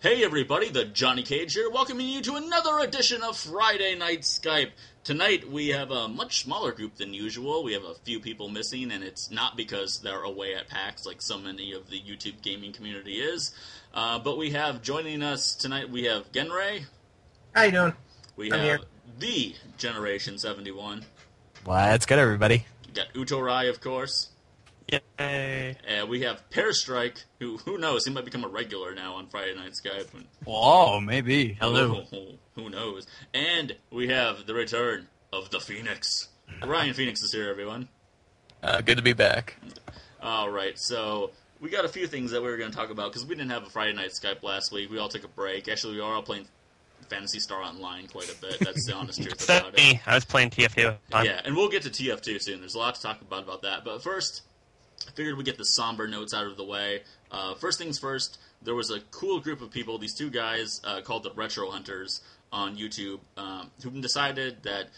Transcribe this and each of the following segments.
Hey everybody, the Johnny Cage here, welcoming you to another edition of Friday Night Skype. Tonight we have a much smaller group than usual. We have a few people missing, and it's not because they're away at PAX like so many of the YouTube gaming community is. But we have joining us tonight, we have Genray. How you doing? We have the Generation 71. Well, that's good, everybody. We got Utorai, of course. Yay. And we have Pearstrike, who knows, he might become a regular now on Friday Night Skype. Whoa, maybe. Hello. Who knows? And we have the return of the Phoenix. Ryan Phoenix is here, everyone. Good to be back. Alright, so we got a few things that we were going to talk about, because we didn't have a Friday Night Skype last week. We all took a break. Actually, we were all playing Phantasy Star Online quite a bit. That's the honest truth about it. Me. I was playing TF2. Yeah, and we'll get to TF2 soon. There's a lot to talk about that. But first, I figured we'd get the somber notes out of the way. First things first, there was a cool group of people, these two guys called the Retro Hunters on YouTube, who decided that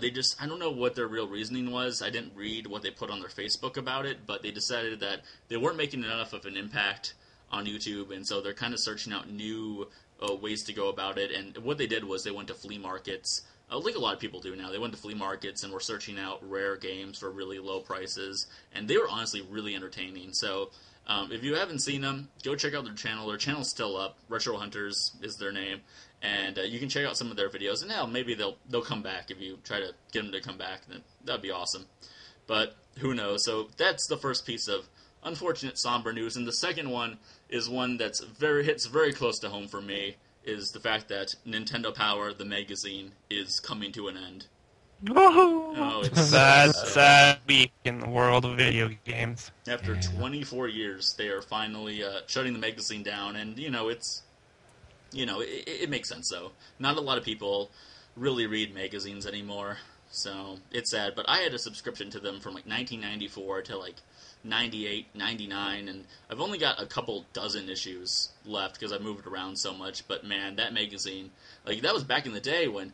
they just, I don't know what their real reasoning was. I didn't read what they put on their Facebook about it, but they decided that they weren't making enough of an impact on YouTube, and so they're kind of searching out new ways to go about it. And what they did was they went to flea markets, like a lot of people do now. They went to flea markets and were searching out rare games for really low prices, and they were honestly really entertaining. So if you haven't seen them, go check out their channel. Their channel's still up. Retro Hunters is their name, and you can check out some of their videos. And hell, maybe they'll come back if you try to get them to come back. That'd be awesome. But who knows? So that's the first piece of unfortunate somber news, and the second one is one that's hits very close to home for me. Is the fact that Nintendo Power, the magazine, is coming to an end. Oh, it's sad week in the world of video games. After 24 years, they are finally shutting the magazine down, and it makes sense though. Not a lot of people really read magazines anymore, so it's sad. But I had a subscription to them from like 1994 to like 98, 99, and I've only got a couple dozen issues left because I moved around so much. But man, that magazine, like, that was back in the day when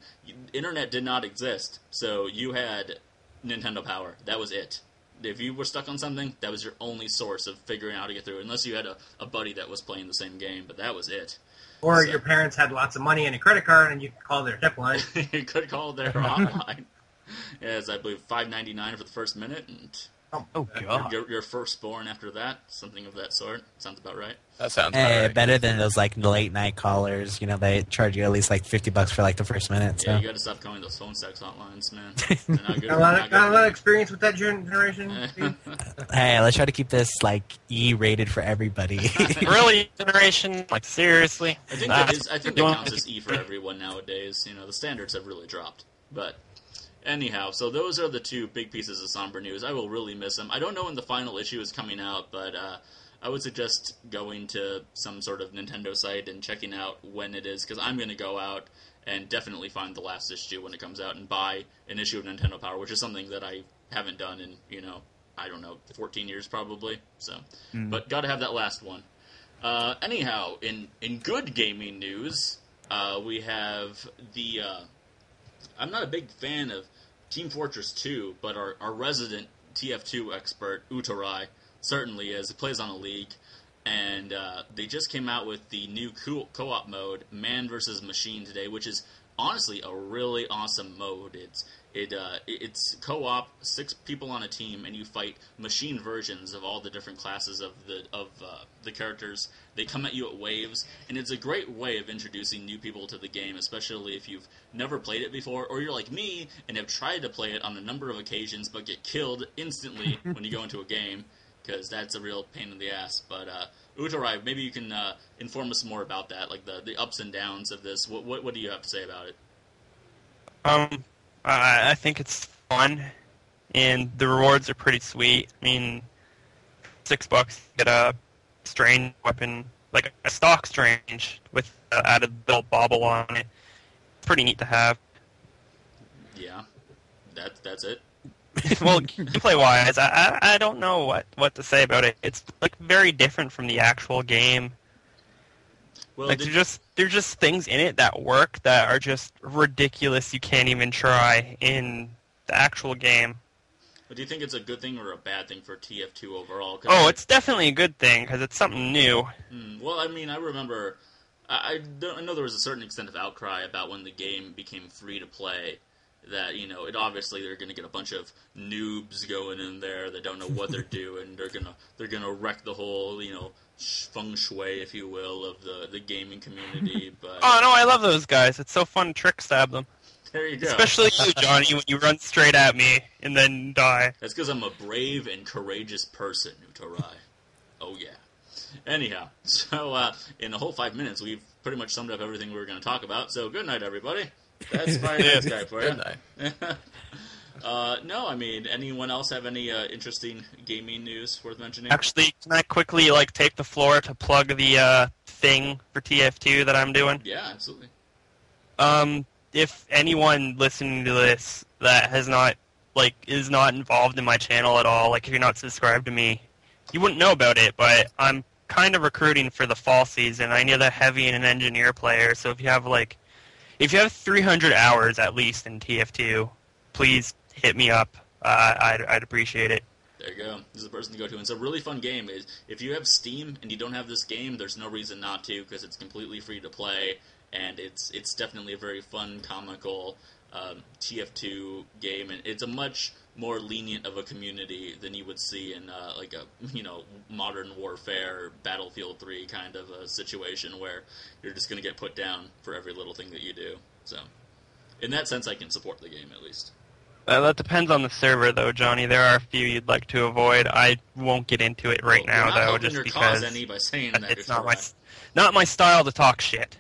internet did not exist. So you had Nintendo Power. That was it. If you were stuck on something, that was your only source of figuring out how to get through it, unless you had a buddy that was playing the same game, but that was it. Or your parents had lots of money and a credit card, and you could call their tip line. You could call their hotline. Yes, I believe $5.99 for the first minute, and Oh, God. Your firstborn after that, something of that sort. Sounds about right. That sounds about right. Better than those like late night callers. You know, they charge you at least like $50 for like the first minute. So. Yeah, you got to stop calling those phone sex hotlines, man. They're not good. Got a lot of experience with that generation. Hey, let's try to keep this like E-rated for everybody. Really, generation? Like, seriously? I think that counts as E for everyone nowadays. You know, the standards have really dropped. But anyhow, so those are the two big pieces of somber news. I will really miss them. I don't know when the final issue is coming out, but I would suggest going to some sort of Nintendo site and checking out when it is, because I'm going to go out and definitely find the last issue when it comes out and buy an issue of Nintendo Power, which is something that I haven't done in, 14 years probably. So, But got to have that last one. Anyhow, in good gaming news, we have the... I'm not a big fan of Team Fortress 2, but our resident TF2 expert, Utorai, certainly is. He plays on a league, and they just came out with the new co-op mode, Man vs. Machine, today, which is honestly a really awesome mode. It's co-op, 6 people on a team, and you fight machine versions of all the different classes of the characters. They come at you at waves, and it's a great way of introducing new people to the game, especially if you've never played it before, or you're like me and have tried to play it on a number of occasions but get killed instantly when you go into a game, because that's a real pain in the ass. But Utorai, maybe you can inform us more about that, like the ups and downs of this. What do you have to say about it? I think it's fun, and the rewards are pretty sweet. I mean, $6, get a strange weapon, like a stock strange, with added little bauble on it. It's pretty neat to have. Yeah, that's it. Well, gameplay-wise, I don't know what to say about it. It's like very different from the actual game. Well, like there's just things in it that work that are just ridiculous. You can't even try in the actual game. But do you think it's a good thing or a bad thing for TF2 overall? Oh, it's definitely a good thing because it's something new. Well, I mean, I remember I know there was a certain extent of outcry about when the game became free to play. That it obviously they're going to get a bunch of noobs going in there that don't know what they're doing. They're gonna wreck the whole feng shui, if you will, of the gaming community. But Oh no, I love those guys. It's so fun to trick stab them. there you go. Especially you, Johnny, when you run straight at me and then die. That's because I'm a brave and courageous person, Utorai. Oh yeah. Anyhow, so in the whole 5 minutes, we've pretty much summed up everything we were going to talk about. So good night, everybody. That's Fire Night Skype for you. Good night. No, I mean, anyone else have any interesting gaming news worth mentioning? Actually, can I quickly take the floor to plug the thing for TF2 that I'm doing? Yeah, absolutely. If anyone listening to this that has not is not involved in my channel at all, if you're not subscribed to me, you wouldn't know about it. But I'm kind of recruiting for the fall season. I need a heavy and an engineer player. So if you have 300 hours at least in TF2, please hit me up. I'd appreciate it. There you go. This is the person to go to. And it's a really fun game. If you have Steam and you don't have this game, there's no reason not to, because it's completely free to play, and it's definitely a very fun, comical TF2 game, and it's a much more lenient of a community than you would see in Modern Warfare, Battlefield 3 kind of a situation where you're just going to get put down for every little thing that you do. So, in that sense, I can support the game at least. That depends on the server, though, Johnny. There are a few you'd like to avoid. I won't get into it right now, though, just your because cause any by saying that it's not my style to talk shit.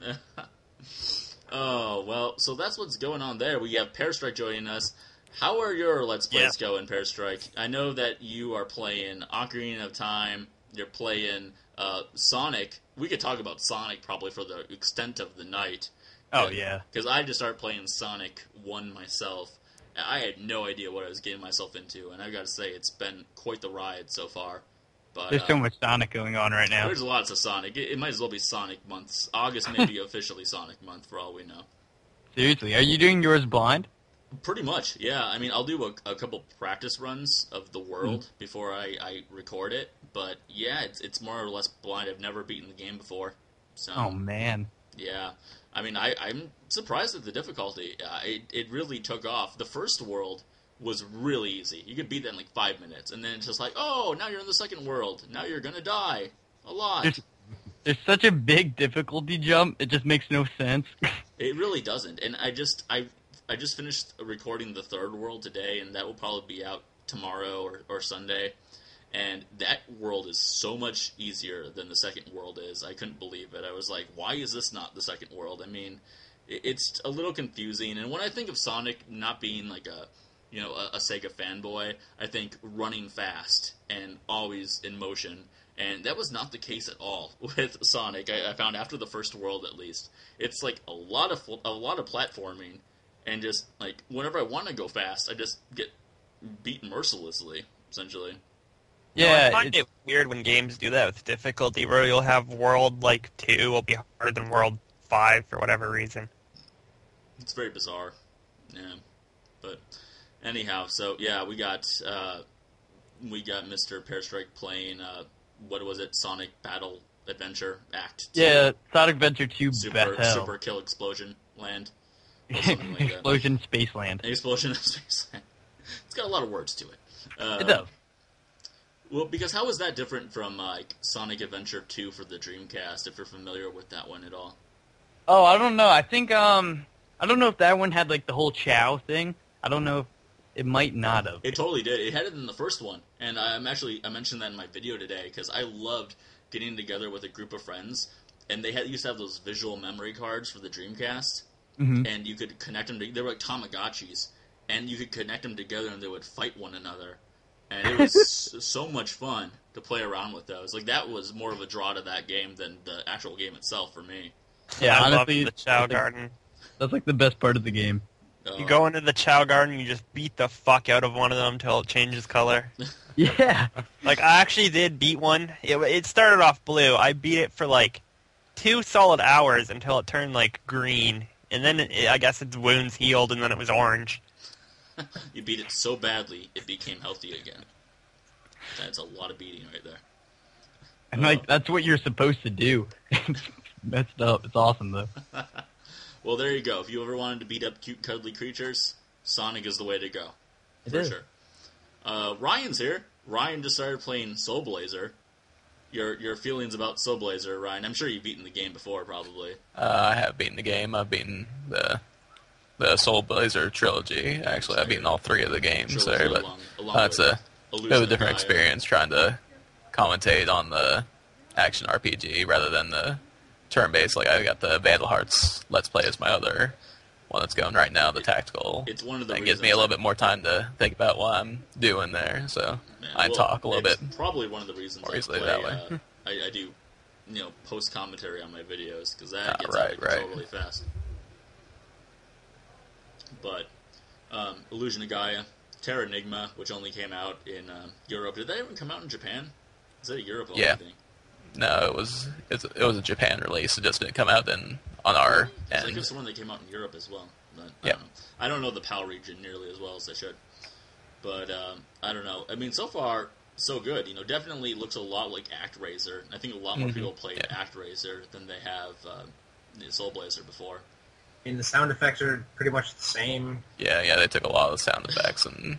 Oh, well, so that's what's going on there. We have Pear Strike joining us. How are your Let's Plays going, Pear Strike? I know that you are playing Ocarina of Time. You're playing Sonic. We could talk about Sonic probably for the extent of the night. Oh, yeah. Because I just started playing Sonic 1 myself. I had no idea what I was getting myself into, and I've got to say, it's been quite the ride so far. But there's so much Sonic going on right now. There's lots of Sonic. It might as well be Sonic months. August may be officially Sonic month, for all we know. Seriously, are you doing yours blind? Pretty much, yeah. I mean, I'll do a couple practice runs of the world before I record it. But yeah, it's more or less blind. I've never beaten the game before. So, Oh, man. yeah. I mean, I'm surprised at the difficulty. It really took off. The first world was really easy. You could beat that in 5 minutes. And then it's just oh, now you're in the second world. Now you're going to die a lot. There's such a big difficulty jump, it just makes no sense. It really doesn't. And I just finished recording the third world today, and that will probably be out tomorrow or Sunday. And that world is so much easier than the second world is. I couldn't believe it. I was like, why is this not the second world? I mean, it's a little confusing. And when I think of Sonic not being a Sega fanboy, I think running fast and always in motion. And that was not the case at all with Sonic. I found after the first world, at least, it's a lot of platforming, and just whenever I want to go fast, I just get beat mercilessly, essentially. Yeah, I find it weird when games do that with difficulty, where you'll have World 2 will be harder than World 5 for whatever reason. It's very bizarre. Yeah, but anyhow, so yeah, we got Mr. Pear Strike playing what was it? Sonic Battle Adventure Act 2. Yeah, Sonic Adventure 2 Super Kill Explosion Land. Or something like Explosion Spaceland. Explosion of Spaceland. It's got a lot of words to it. It does. Well, because how is that different from Sonic Adventure 2 for the Dreamcast, if you're familiar with that one at all? Oh, I don't know. I think, I don't know if that one had, the whole Chow thing. I don't know if it might not have. It totally did. It had it in the first one. And I mentioned that in my video today, because I loved getting together with a group of friends, and they used to have those visual memory cards for the Dreamcast, and you could connect them they were like Tamagotchis, and you could connect them together and they would fight one another. And it was so much fun to play around with those. That was more of a draw to that game than the actual game itself for me. Yeah, I honestly, love the Chow Garden. That's the best part of the game. You go into the Chow Garden, you just beat the fuck out of one of them until it changes color. Yeah. I actually did beat one. It started off blue. I beat it for 2 solid hours until it turned green. And then I guess its wounds healed, and then it was orange. You beat it so badly, it became healthy again. That's a lot of beating right there. And that's what you're supposed to do. messed up. It's awesome though. Well, there you go. If you ever wanted to beat up cute, cuddly creatures, Sonic is the way to go. It for is. sure. Ryan's here. Ryan just started playing Soul Blazer. Your feelings about Soul Blazer, Ryan? I'm sure you've beaten the game before, probably. I have beaten the game. I've beaten the Soul Blazer trilogy. Actually, I've beaten all 3 of the games there, but it's a bit of a different experience trying to commentate on the action RPG rather than the turn-based. Like, I got the Vandal Hearts Let's Play as my other one that's going right now, the tactical. It's one of the that gives me a little bit more time to think about what I'm doing there, so I talk a little bit. Probably one of the reasons more I easily play, that way. I do, post commentary on my videos because that gets right, out of control really fast. But Illusion of Gaia, Terra Enigma, which only came out in Europe. Did that even come out in Japan? Is that a Europe only thing? No, it was a Japan release. It just didn't come out on our end. I think it's the one that came out in Europe as well. But Yeah. I don't know the PAL region nearly as well as I should. But I don't know. I mean, so far, so good. Definitely looks a lot like ActRaiser. I think a lot more people played ActRaiser than they have Soul Blazer before. And the sound effects are pretty much the same. Yeah, they took a lot of the sound effects and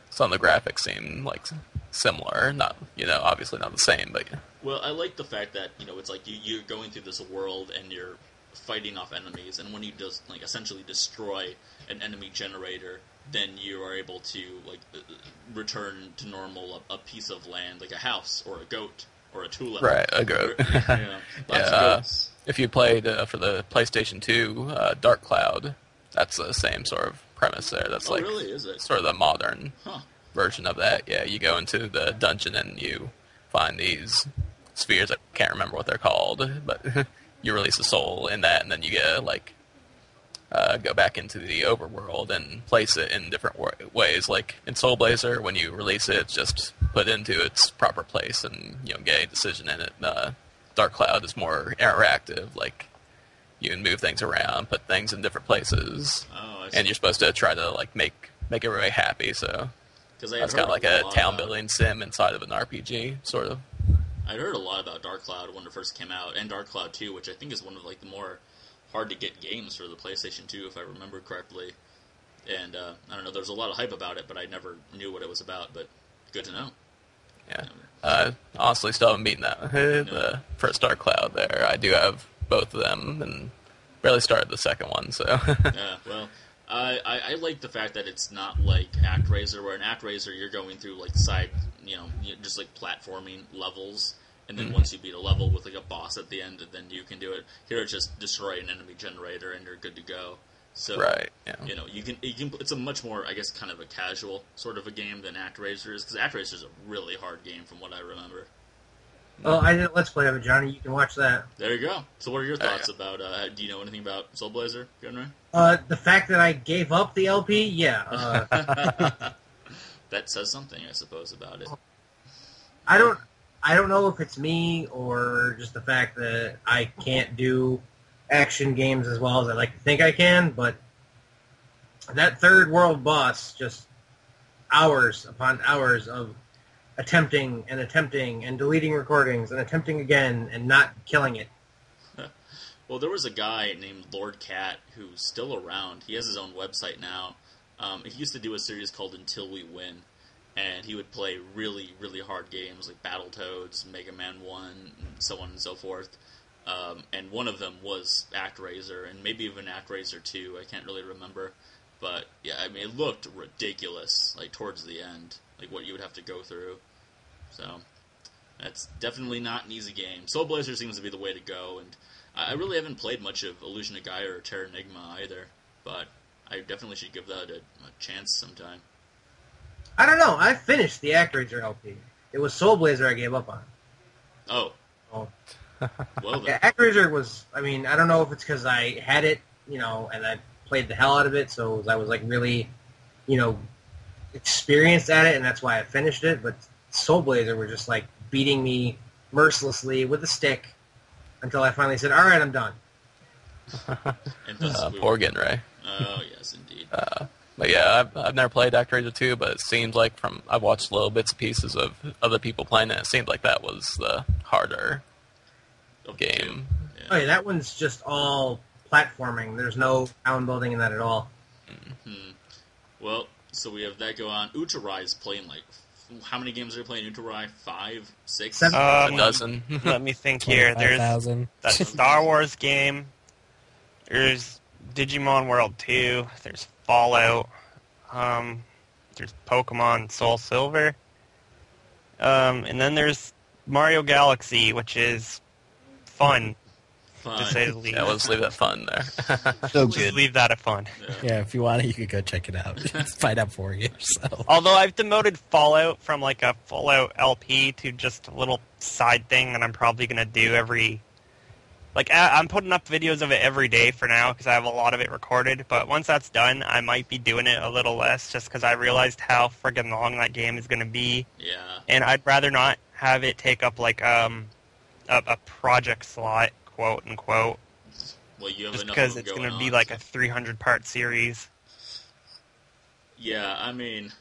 some of the graphics seem like similar. Not, obviously not the same, but Well, I like the fact that it's like you're going through this world and you're fighting off enemies, and when you just essentially destroy an enemy generator, then you are able to return to normal a piece of land, like a house or a goat or a tulip. right, a goat. Lots of goats. If you played for the PlayStation 2, Dark Cloud, that's the same sort of premise there. That's Really, is it? sort of the modern Huh. version of that. Yeah, you go into the dungeon and you find these spheres. I can't remember what they're called, but you release a soul in that, and then you get go back into the overworld and place it in different ways. Like in Soul Blazer, when you release it, it's just put into its proper place and get a decision in it. Dark Cloud is more interactive. Like you can move things around, put things in different places, and you're supposed to try to make everybody happy. So that's kind of like a town building sim inside of an RPG, sort of. I'd heard a lot about Dark Cloud when it first came out, and Dark Cloud 2, which I think is one of the more hard-to-get games for the PlayStation 2, if I remember correctly. And, I don't know, there was a lot of hype about it, but I never knew what it was about, but good to know. Yeah. Honestly, still haven't beaten that. The first Dark Cloud there. I do have both of them, and barely started the second one, so... Yeah, well... I like the fact that it's not like ActRaiser, where in ActRaiser you're going through side, just platforming levels, and then once you beat a level with a boss at the end, then you can do it. Here it's just destroy an enemy generator and you're good to go. So right, yeah. You can. It's a much more, I guess, kind of a casual sort of a game than ActRaiser is, because ActRaiser is a really hard game from what I remember. Well, I did a Let's Play of it, Johnny. You can watch that. There you go. So what are your thoughts about, do you know anything about Soul Blazer, Gunray? The fact that I gave up the LP, yeah. That says something, I suppose, about it. I don't know if it's me or just the fact that I can't do action games as well as I like to think I can, but that third world boss, just hours upon hours of attempting and deleting recordings and attempting again and not killing it. Well, there was a guy named Lord Cat who's still around. He has his own website now. He used to do a series called Until We Win, and he would play really, really hard games like Battletoads, Mega Man 1, and so on and so forth. And one of them was ActRaiser, and maybe even ActRaiser 2. I can't really remember. But, yeah, I mean, it looked ridiculous, towards the end, what you would have to go through. So, that's definitely not an easy game. Soul Blazer seems to be the way to go, and I really haven't played much of Illusion of Gaia or Terra Enigma either, but I definitely should give that a chance sometime. I don't know. I finished the ActRaiser LP. It was Soul Blazer I gave up on. Oh. Well, then. Yeah, ActRaiser was, I don't know if it's because I had it, and I played the hell out of it, so I was, really, experienced at it, and that's why I finished it, but Soul Blazer were just, beating me mercilessly with a stick until I finally said, all right, I'm done. And thus poor Genray. Oh, yes, indeed. But yeah, I've never played ActRaiser 2, but it seems like I've watched little bits and pieces of other people playing it. It seemed like that was the harder of the two. game. Yeah. Oh, yeah, that one's just all platforming. There's no town building in that at all. Hmm. Well, so we have that go on. Utarai's playing like how many games are you playing? Utarai? 5, 6? 7. A dozen. Let me think here. There's 25,000. that Star Wars game. There's Digimon World 2. There's Fallout. There's Pokemon Soul Silver. And then there's Mario Galaxy, which is fun, Fun. to say the least. Yeah, let's leave that fun there. So Just good. leave that at fun. Yeah, if you want it, you could go check it out. Find out for you. So. Although I've demoted Fallout from like a Fallout LP to just a little side thing that I'm probably going to do every... Like, I'm putting up videos of it every day for now because I have a lot of it recorded. But once that's done, I might be doing it a little less just because I realized how friggin' long that game is going to be. Yeah. And I'd rather not have it take up like a project slot, quote unquote, Well, you have just enough because of them it's going going to be on, like so. a 300-part series. Yeah, I mean,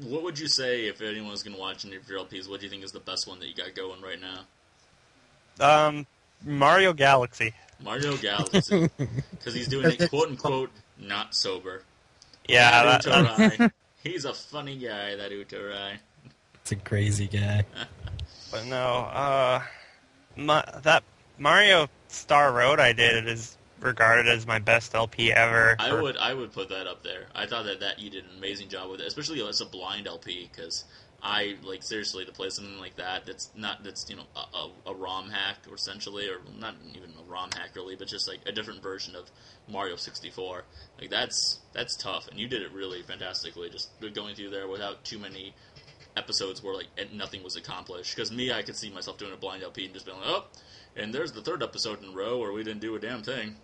what would you say if anyone was going to watch any of your LPs? What do you think is the best one that you got going right now? Mario Galaxy. Mario Galaxy. Because he's doing it, quote-unquote, not sober. Yeah, That that, Utarai. He's a funny guy, that Utarai. It's a crazy guy. but no, that Mario Star Road I did is regarded as my best LP ever. I would put that up there. I thought that you did an amazing job with it, especially as a blind LP, because I, like, seriously, to play something like that, that's a ROM hack, essentially, or not even a ROM hack, really, but just, like, a different version of Mario 64. Like, that's tough, and you did it really fantastically, just going through there without too many episodes where, like, nothing was accomplished. Because me, I could see myself doing a blind LP and just being like, oh, and there's the third episode in a row where we didn't do a damn thing.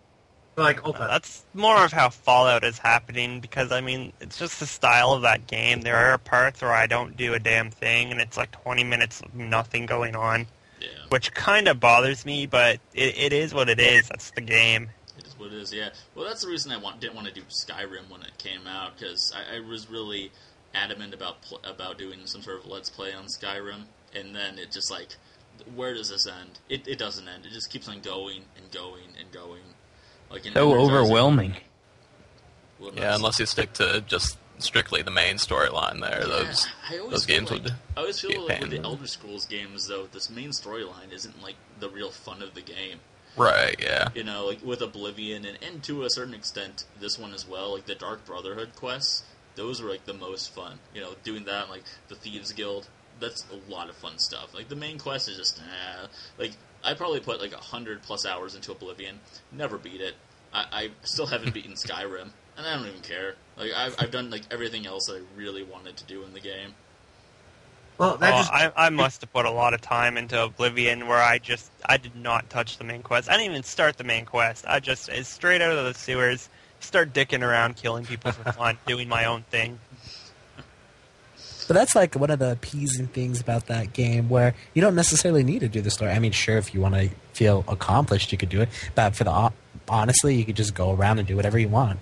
Like Opa. That's more of how Fallout is happening, because, I mean, it's just the style of that game. There are parts where I don't do a damn thing, and it's like 20 minutes of nothing going on, Yeah. which kind of bothers me, but it is what it is. That's the game. It is what it is, yeah. Well, that's the reason I didn't want to do Skyrim when it came out, because I was really adamant about doing some sort of Let's Play on Skyrim, and then it just, like, where does this end? It doesn't end. It just keeps on going and going and going. Like an So energizing- overwhelming. Well, Yeah, that's- unless you stick to just strictly the main storyline there, Yeah, I always those feel games like, would I always be a feel like with pain. the Elder Scrolls games, though, this main storyline isn't, like, the real fun of the game. Right, yeah. You know, like, with Oblivion, and to a certain extent, this one as well, like, the Dark Brotherhood quests, those were, like, the most fun. You know, doing that, like, the Thieves Guild, that's a lot of fun stuff. Like, the main quest is just, like, I probably put, like, 100+ hours into Oblivion, never beat it. I still haven't beaten Skyrim, and I don't even care. Like, I've done, like, everything else that I really wanted to do in the game. Well, that I must have put a lot of time into Oblivion, where I did not touch the main quest. I didn't even start the main quest. I just, it's straight out of the sewers, start dicking around, killing people for fun, doing my own thing. But that's like one of the appeasing things about that game, where you don't necessarily need to do the story. I mean, sure, if you want to feel accomplished, you could do it. But for the honestly, you could just go around and do whatever you want.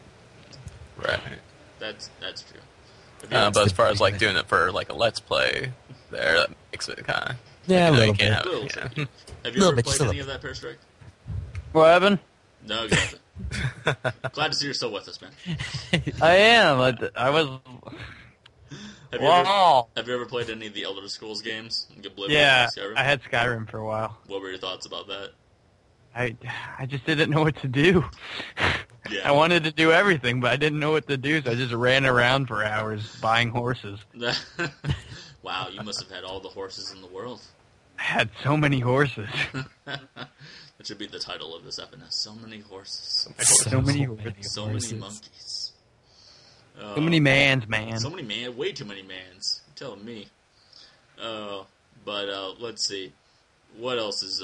Right. That's true. But as far as, like, doing it for, like, a Let's Play there, that makes it kind of... Yeah, a you little can't bit. have Little it, tricky. yeah. Have you Little ever bit, played still. any of that, Pear Strike? What happened? No, exactly. Glad to see you're still with us, man. I am. I was. Have you, Wow. have you ever played any of the Elder Scrolls games? Like Oblivion, Yeah, Skyrim? I had Skyrim for a while. What were your thoughts about that? I just didn't know what to do. Yeah. I wanted to do everything, but I didn't know what to do, so I just ran around for hours buying horses. Wow, you must have had all the horses in the world. I had so many horses. That should be the title of this episode. So many horses. So many horses. So many monkeys. So many mans, man. So many man. Way too many mans. You're telling me. But let's see. What else is...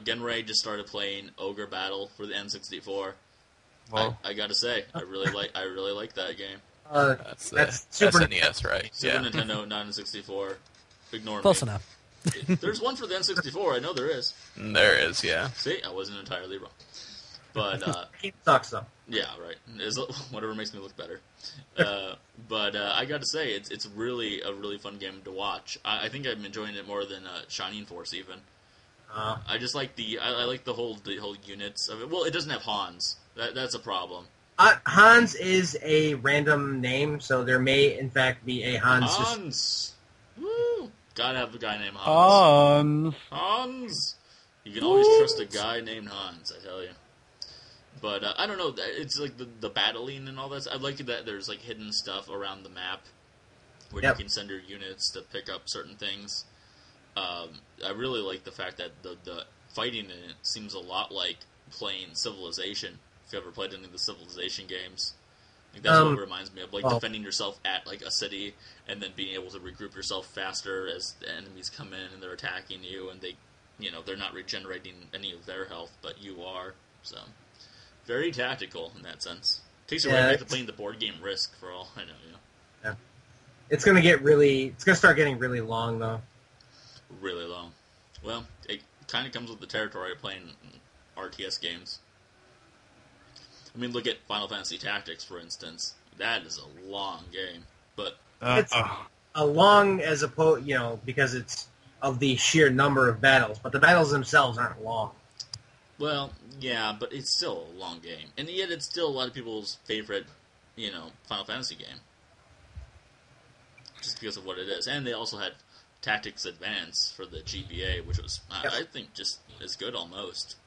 Genray just started playing Ogre Battle for the N64. Well, I gotta say, I really like that game. that's Super SNES, right? Super Yeah. Nintendo, not N64. Ignore Close me. enough. There's one for the N64. I know there is. There is, yeah. See, I wasn't entirely wrong. But Game sucks though. yeah, right. Whatever makes me look better. But I got to say, it's really a really fun game to watch. I think I'm enjoying it more than Shining Force even. I just like I like the whole units of it. Well, it doesn't have Hans. That's a problem. Hans is a random name, so there may in fact be a Hans. Hans! Woo! Gotta have a guy named Hans. Hans! You can always trust a guy named Hans, I tell you. But I don't know, it's like the battling and all that. I like that there's like hidden stuff around the map where you can send your units to pick up certain things. I really like the fact that the fighting in it seems a lot like playing Civilization. If you ever played any of the Civilization games, like that's what it reminds me of, like defending yourself at like a city and then being able to regroup yourself faster as the enemies come in and they're attacking you, and they're not regenerating any of their health, but you are. So very tactical in that sense. Takes you right back to playing the board game Risk, for all I know. Yeah. It's gonna start getting really long though. Really long. Well, it kind of comes with the territory of playing RTS games. I mean, look at Final Fantasy Tactics, for instance. That is a long game, but it's a long as opposed, because it's of the sheer number of battles, but the battles themselves aren't long. Well, yeah, but it's still a long game, and yet it's still a lot of people's favorite, Final Fantasy game, just because of what it is. And they also had Tactics Advance for the GBA, which was, I think, just as good almost.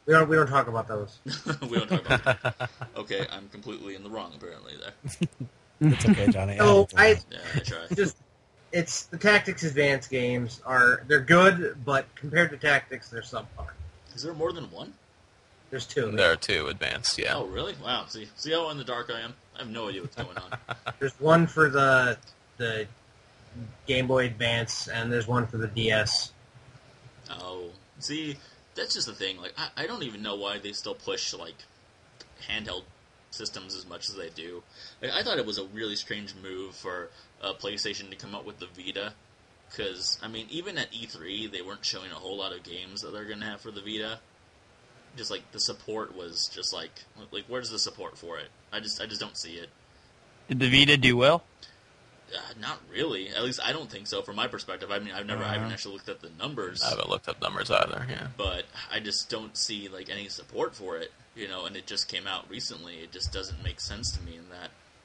We don't talk about those. We don't talk about that. Okay, I'm completely in the wrong, apparently, there. It's okay, Johnny. So, I try. It's the Tactics Advance games they're good, but compared to Tactics, they're subpar. Is there more than one? There's two. There are two advanced, yeah. Oh, really? Wow. See how in the dark I am? I have no idea what's going on. There's one for the Game Boy Advance, and there's one for the DS. Oh, see, that's just the thing. Like, I don't even know why they still push like handheld systems as much as they do. Like, I thought it was a really strange move for PlayStation to come up with the Vita, because I mean, even at E3, they weren't showing a whole lot of games that they're gonna have for the Vita. Just like the support was just like where's the support for it? I just don't see it. Did the Vita do well? Not really. At least I don't think so. From my perspective, I mean, I haven't actually looked at the numbers. I haven't looked up numbers either. Yeah, but I just don't see like any support for it. And it just came out recently. It just doesn't make sense to me in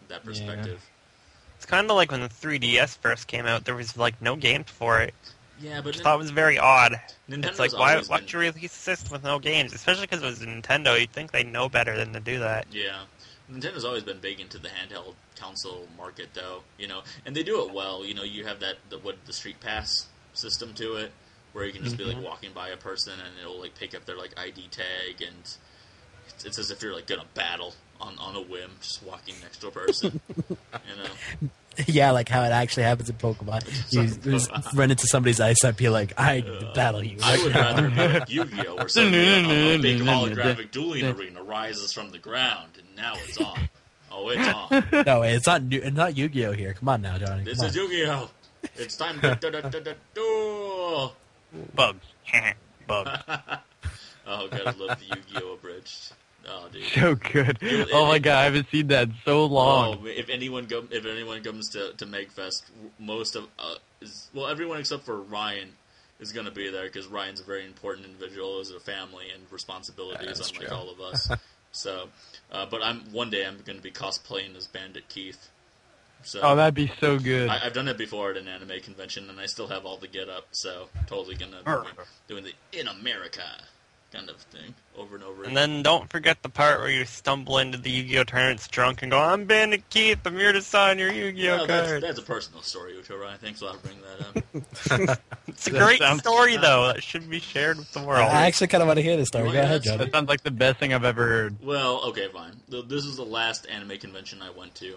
that perspective. Yeah. It's kind of like when the 3DS first came out. There was like no games for it. Yeah, but I thought it was very odd. Nintendo's it's like why'd you release a system with no games? Especially because it was Nintendo. You'd think they'd know better than to do that. Yeah. Nintendo's always been big into the handheld console market, though, and they do it well. You have the Street Pass system to it, where you can just be like walking by a person and it'll like pick up their like ID tag, and it's as if you're like gonna battle on a whim, just walking next to a person. Yeah, like how it actually happens in Pokemon. You just run into somebody's eyesight, be like, I battle you. I would rather be like Yu-Gi-Oh! Where suddenly a big holographic dueling arena rises from the ground, and now it's on. Oh, it's on. No, it's not Yu-Gi-Oh! Here. Come on now, Johnny. This is Yu-Gi-Oh! It's time to duel! Bugs. Bugs. Oh, God, I love the Yu-Gi-Oh! Abridged. Oh, dude. So good. Oh my god, I haven't seen that in so long. Oh, if anyone comes to MegFest, most of everyone except for Ryan is going to be there, because Ryan's a very important individual, has a family and responsibilities, unlike all of us. So, but one day I'm going to be cosplaying as Bandit Keith. So, oh, that'd be so good. I've done it before at an anime convention, and I still have all the get up. So, totally going to be doing the In America kind of thing over and over again. And then don't forget the part where you stumble into the Yu-Gi-Oh! Tournaments drunk and go, I'm Bandit Keith, I'm here to sign your Yu-Gi-Oh! card. That's a personal story, Ucho Ryan. Thanks a lot for bringing that up. It's a great story, though. That should be shared with the world. I actually kind of want to hear this story. Go ahead, Johnny. That sounds like the best thing I've ever heard. Well, okay, fine. This is the last anime convention I went to,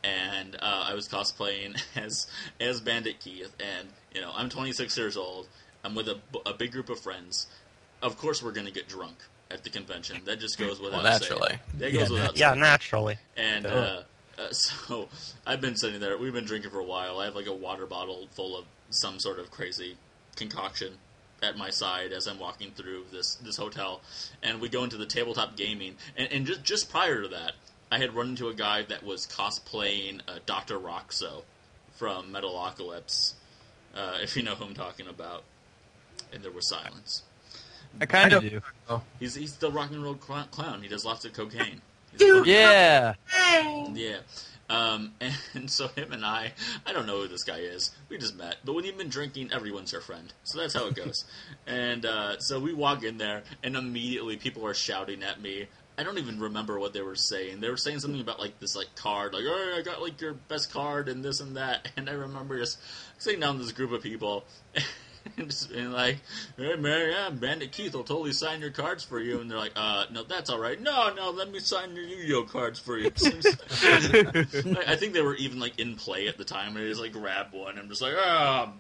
and I was cosplaying as Bandit Keith, and I'm 26 years old. I'm with a big group of friends. Of course, we're going to get drunk at the convention. That just goes without naturally. saying. That goes without saying. Yeah, naturally. And so I've been sitting there. We've been drinking for a while. I have like a water bottle full of some sort of crazy concoction at my side as I'm walking through this hotel. And we go into the tabletop gaming. And just prior to that, I had run into a guy that was cosplaying Dr. Roxo from Metalocalypse, if you know who I'm talking about. And there was silence. I kind of do. He's the rock and roll clown. He does lots of cocaine. Yeah. Yeah. And so him and I don't know who this guy is. We just met. But when you've been drinking, everyone's your friend. So that's how it goes. And so we walk in there, and immediately people are shouting at me. I don't even remember what they were saying. They were saying something about, like, this, like, card. Like, oh, I got, like, your best card and this and that. And I remember just sitting down with this group of people and just being like, hey, man, yeah, Bandit Keith will totally sign your cards for you. And they're like, no, that's all right. No, let me sign your Yu-Gi-Oh cards for you. I think they were even, like, in play at the time. And I just, like, grabbed one. I'm just like,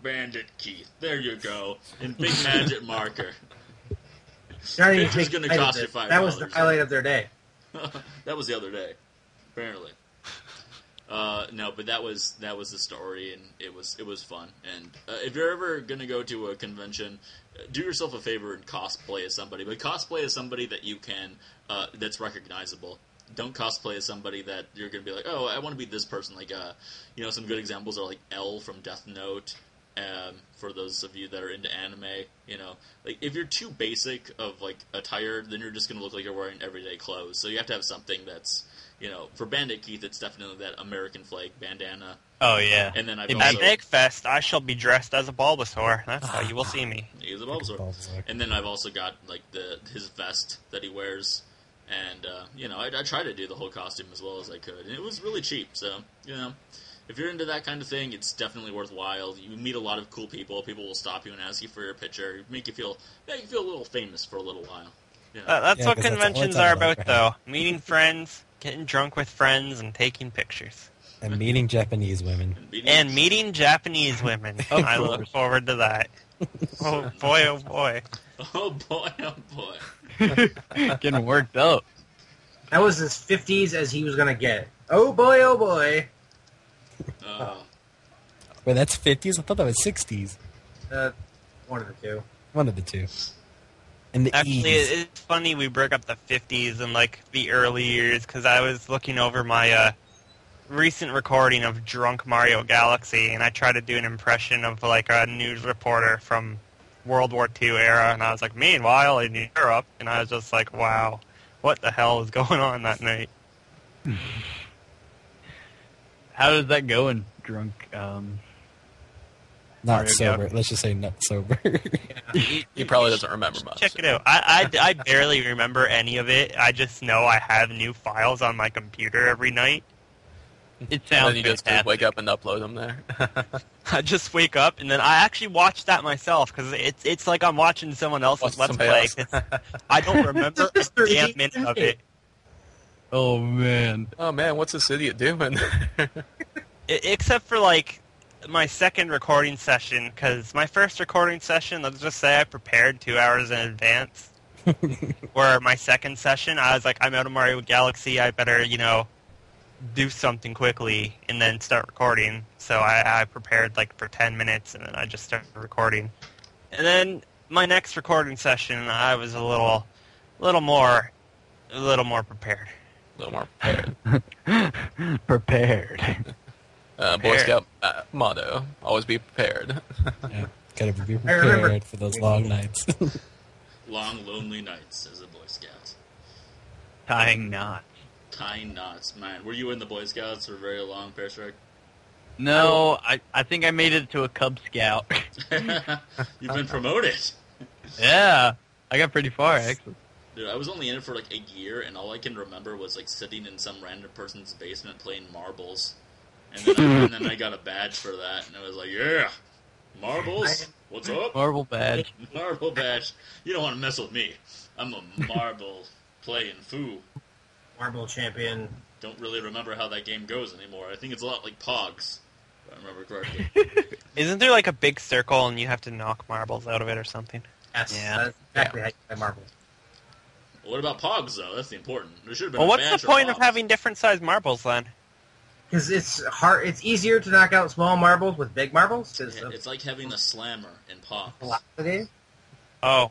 Bandit Keith, there you go. In big magic marker. Picture's going to cost you $5. That was the highlight of their day. That was the other day, apparently. No, but that was the story, and it was fun. And if you're ever gonna go to a convention, do yourself a favor and cosplay as somebody. But cosplay as somebody that you can that's recognizable. Don't cosplay as somebody that you're gonna be like, oh, I want to be this person. Like, some good examples are like L from Death Note. For those of you that are into anime, like if you're too basic of like attire, then you're just gonna look like you're wearing everyday clothes. So you have to have something that's, for Bandit Keith, it's definitely that American flag bandana. Oh yeah. And then I've At Eggfest, I shall be dressed as a Bulbasaur. That's how you will see me. He's a Bulbasaur. And then I've also got like his vest that he wears, and I try to do the whole costume as well as I could, and it was really cheap. So if you're into that kind of thing, it's definitely worthwhile. You meet a lot of cool people. People will stop you and ask you for your picture, make you feel a little famous for a little while. That's what conventions are about, though. Meeting friends, getting drunk with friends, and taking pictures. And meeting Japanese women. And meeting Japanese women. I look forward to that. Oh boy, oh boy. Oh boy, oh boy. Getting worked up. That was as 50s as he was going to get. Oh boy, oh boy. Wait, that's 50s? I thought that was 60s. One of the two. One of the two. And the Actually, E's. it's funny we broke up the 50s and like the early years because I was looking over my recent recording of Drunk Mario Galaxy, and I tried to do an impression of like a news reporter from World War II era, and I was like, meanwhile in Europe, and I was just like, wow, what the hell is going on that night? How is that going, drunk? Not Mario sober. Galaxy. Let's just say not sober. He probably doesn't remember much. Check it out. I barely remember any of it. I just know I have new files on my computer every night. It And sounds then you just fantastic. wake up and upload them there. I just wake up, and then I actually watch that myself, because it's like I'm watching someone else's Watch Let's somebody Play. else. I don't remember a damn minute of it. Oh, man. Oh man, what's this idiot doing? Except for, like, my second recording session, because my first recording session, let's just say I prepared 2 hours in advance. Where my second session, I was like, I'm out of Mario Galaxy, I better, do something quickly and then start recording. So I prepared like for 10 minutes and then I just started recording. And then my next recording session, I was a little more prepared. A little more prepared. Prepared. Boy Scout motto: always be prepared. Yeah, gotta be remember- prepared for those long nights. Long, lonely nights as a Boy Scout. Tying knots. Tying knots, man. Were you in the Boy Scouts for very long, Pear Strike? No, I think I made it to a Cub Scout. You've been promoted. Yeah, I got pretty far, actually. Dude, I was only in it for like a year, and all I can remember was like sitting in some random person's basement playing marbles. And then I got a badge for that, and I was like, yeah, marbles? What's up? Marble badge. Marble badge. You don't want to mess with me. I'm a marble playing foo. Marble champion. Don't really remember how that game goes anymore. I think it's a lot like Pogs, if I remember correctly. Isn't there like a big circle and you have to knock marbles out of it or something? Yes, Yeah. that's exactly how you play marbles. What about Pogs, though? That's the important. There should have been Well, a what's badge the for point of Pogs. having different sized marbles then? Because it's hard. It's easier to knock out small marbles with big marbles. Because Yeah, it's like having a slammer in Pogs. velocity. Oh,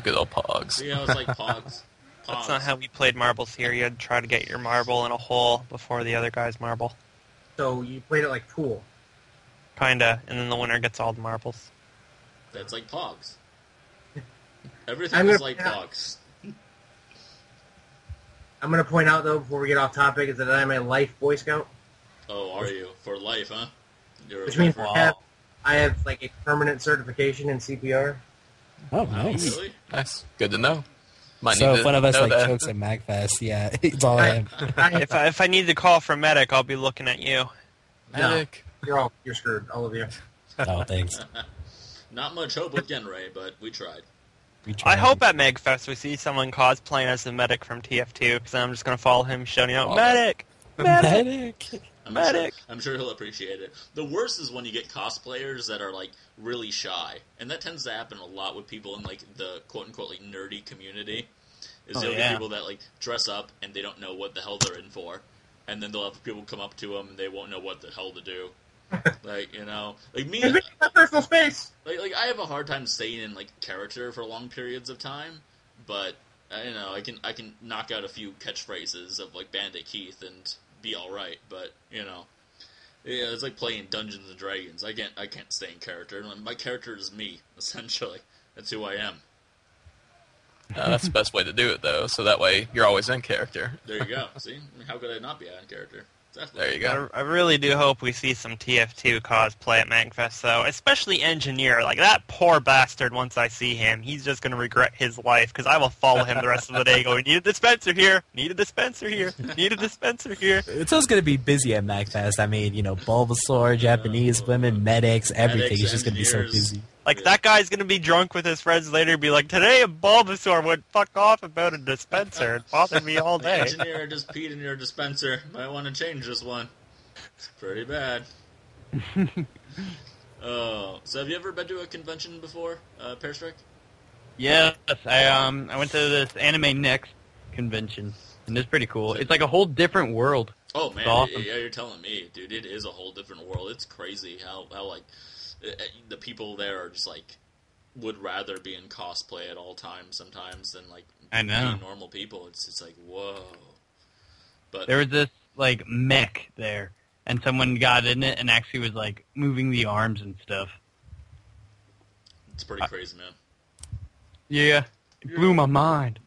Good old Pogs. See how it's like Pogs? that's not how we played marbles here. You had to try to get your marble in a hole before the other guy's marble. So you played it like pool. Kinda, and then the winner gets all the marbles. That's like Pogs. Everything is like box. I'm going to point out, though, before we get off topic, is that I'm a life Boy Scout. Oh, are you? For life, huh? Which means I have like a permanent certification in CPR. Oh, nice. Really? Nice. Good to know. Might So need if to one of us know like that. chokes at MagFest, yeah, it's all him. If I need to call for medic, I'll be looking at you. Medic. You're screwed, all of you. Oh, thanks. Not much hope with Genray, but we tried. I hope at MagFest we see someone cosplaying as the medic from TF2, because I'm just going to follow him shouting out, medic! Medic! Medic! I'm sure he'll appreciate it. The worst is when you get cosplayers that are, like, really shy. And that tends to happen a lot with people in, like, the quote-unquote, like, nerdy community. Is there'll be people that, like, dress up and they don't know what the hell they're in for. And then they'll have people come up to them and they won't know what the hell to do. Like, you know, like me, my personal space. Like I have a hard time staying in like character for long periods of time, but you know, I can knock out a few catchphrases of like Bandit Keith and be all right. But you know, yeah, it's like playing Dungeons and Dragons. I can't stay in character. My character is me essentially. That's who I am. That's the best way to do it, though. So that way you're always in character. There you go. See, how could I not be out in character? Exactly. There you go. I really do hope we see some TF2 cosplay at MagFest, though, especially Engineer. Like, that poor bastard, once I see him, he's just going to regret his life, because I will follow him the rest of the day going, need a dispenser here, need a dispenser here, need a dispenser here. It's always going to be busy at MagFest. I mean, you know, Bulbasaur, Japanese women, medics, everything is just going to be so busy. Like, that guy's going to be drunk with his friends later and be like, today a Bulbasaur would fuck off about a dispenser. It bothered me all day. Engineer just peed in your dispenser. Might want to change this one. It's pretty bad. Oh, so have you ever been to a convention before, Pearstrike? Yes, I went to this Anime Next convention, and it's pretty cool. It's like a whole different world. Oh man, It's awesome. yeah, you're telling me, dude. It is a whole different world. It's crazy how like the people there are just like would rather be in cosplay at all times sometimes than like I know. being normal people. It's like whoa. But There was this like mech there, and someone got in it and actually was like moving the arms and stuff. it's pretty crazy, man. Yeah, it blew my mind.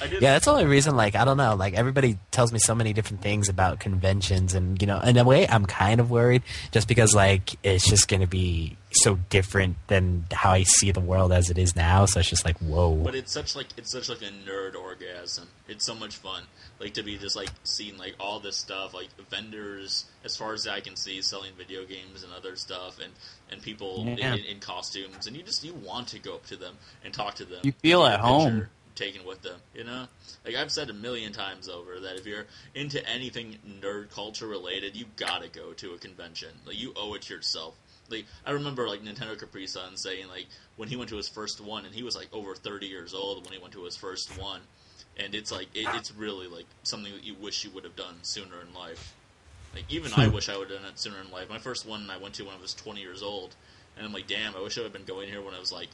I did. Yeah, that's the only reason, like, I don't know, like, everybody tells me so many different things about conventions, and, you know, in a way, I'm kind of worried, just because, like, it's just going to be so different than how I see the world as it is now, so it's just like, whoa. But it's such like a nerd orgasm. It's so much fun, like to be just like seeing like all this stuff, like vendors, as far as I can see, selling video games and other stuff, and people in costumes, and you want to go up to them and talk to them. You feel get at a home. picture taken with them, you know. Like I've said a million times over that if you're into anything nerd culture related, you gotta go to a convention. Like you owe it to yourself. Like I remember like Nintendo Capri Sun saying like when he went to his first one, and he was like over 30 years old when he went to his first one, and it's like it's really like something that you wish you would have done sooner in life. Like even I wish I would have done it sooner in life. My first one I went to when I was 20 years old, and I'm like, damn, I wish I would have been going here when I was like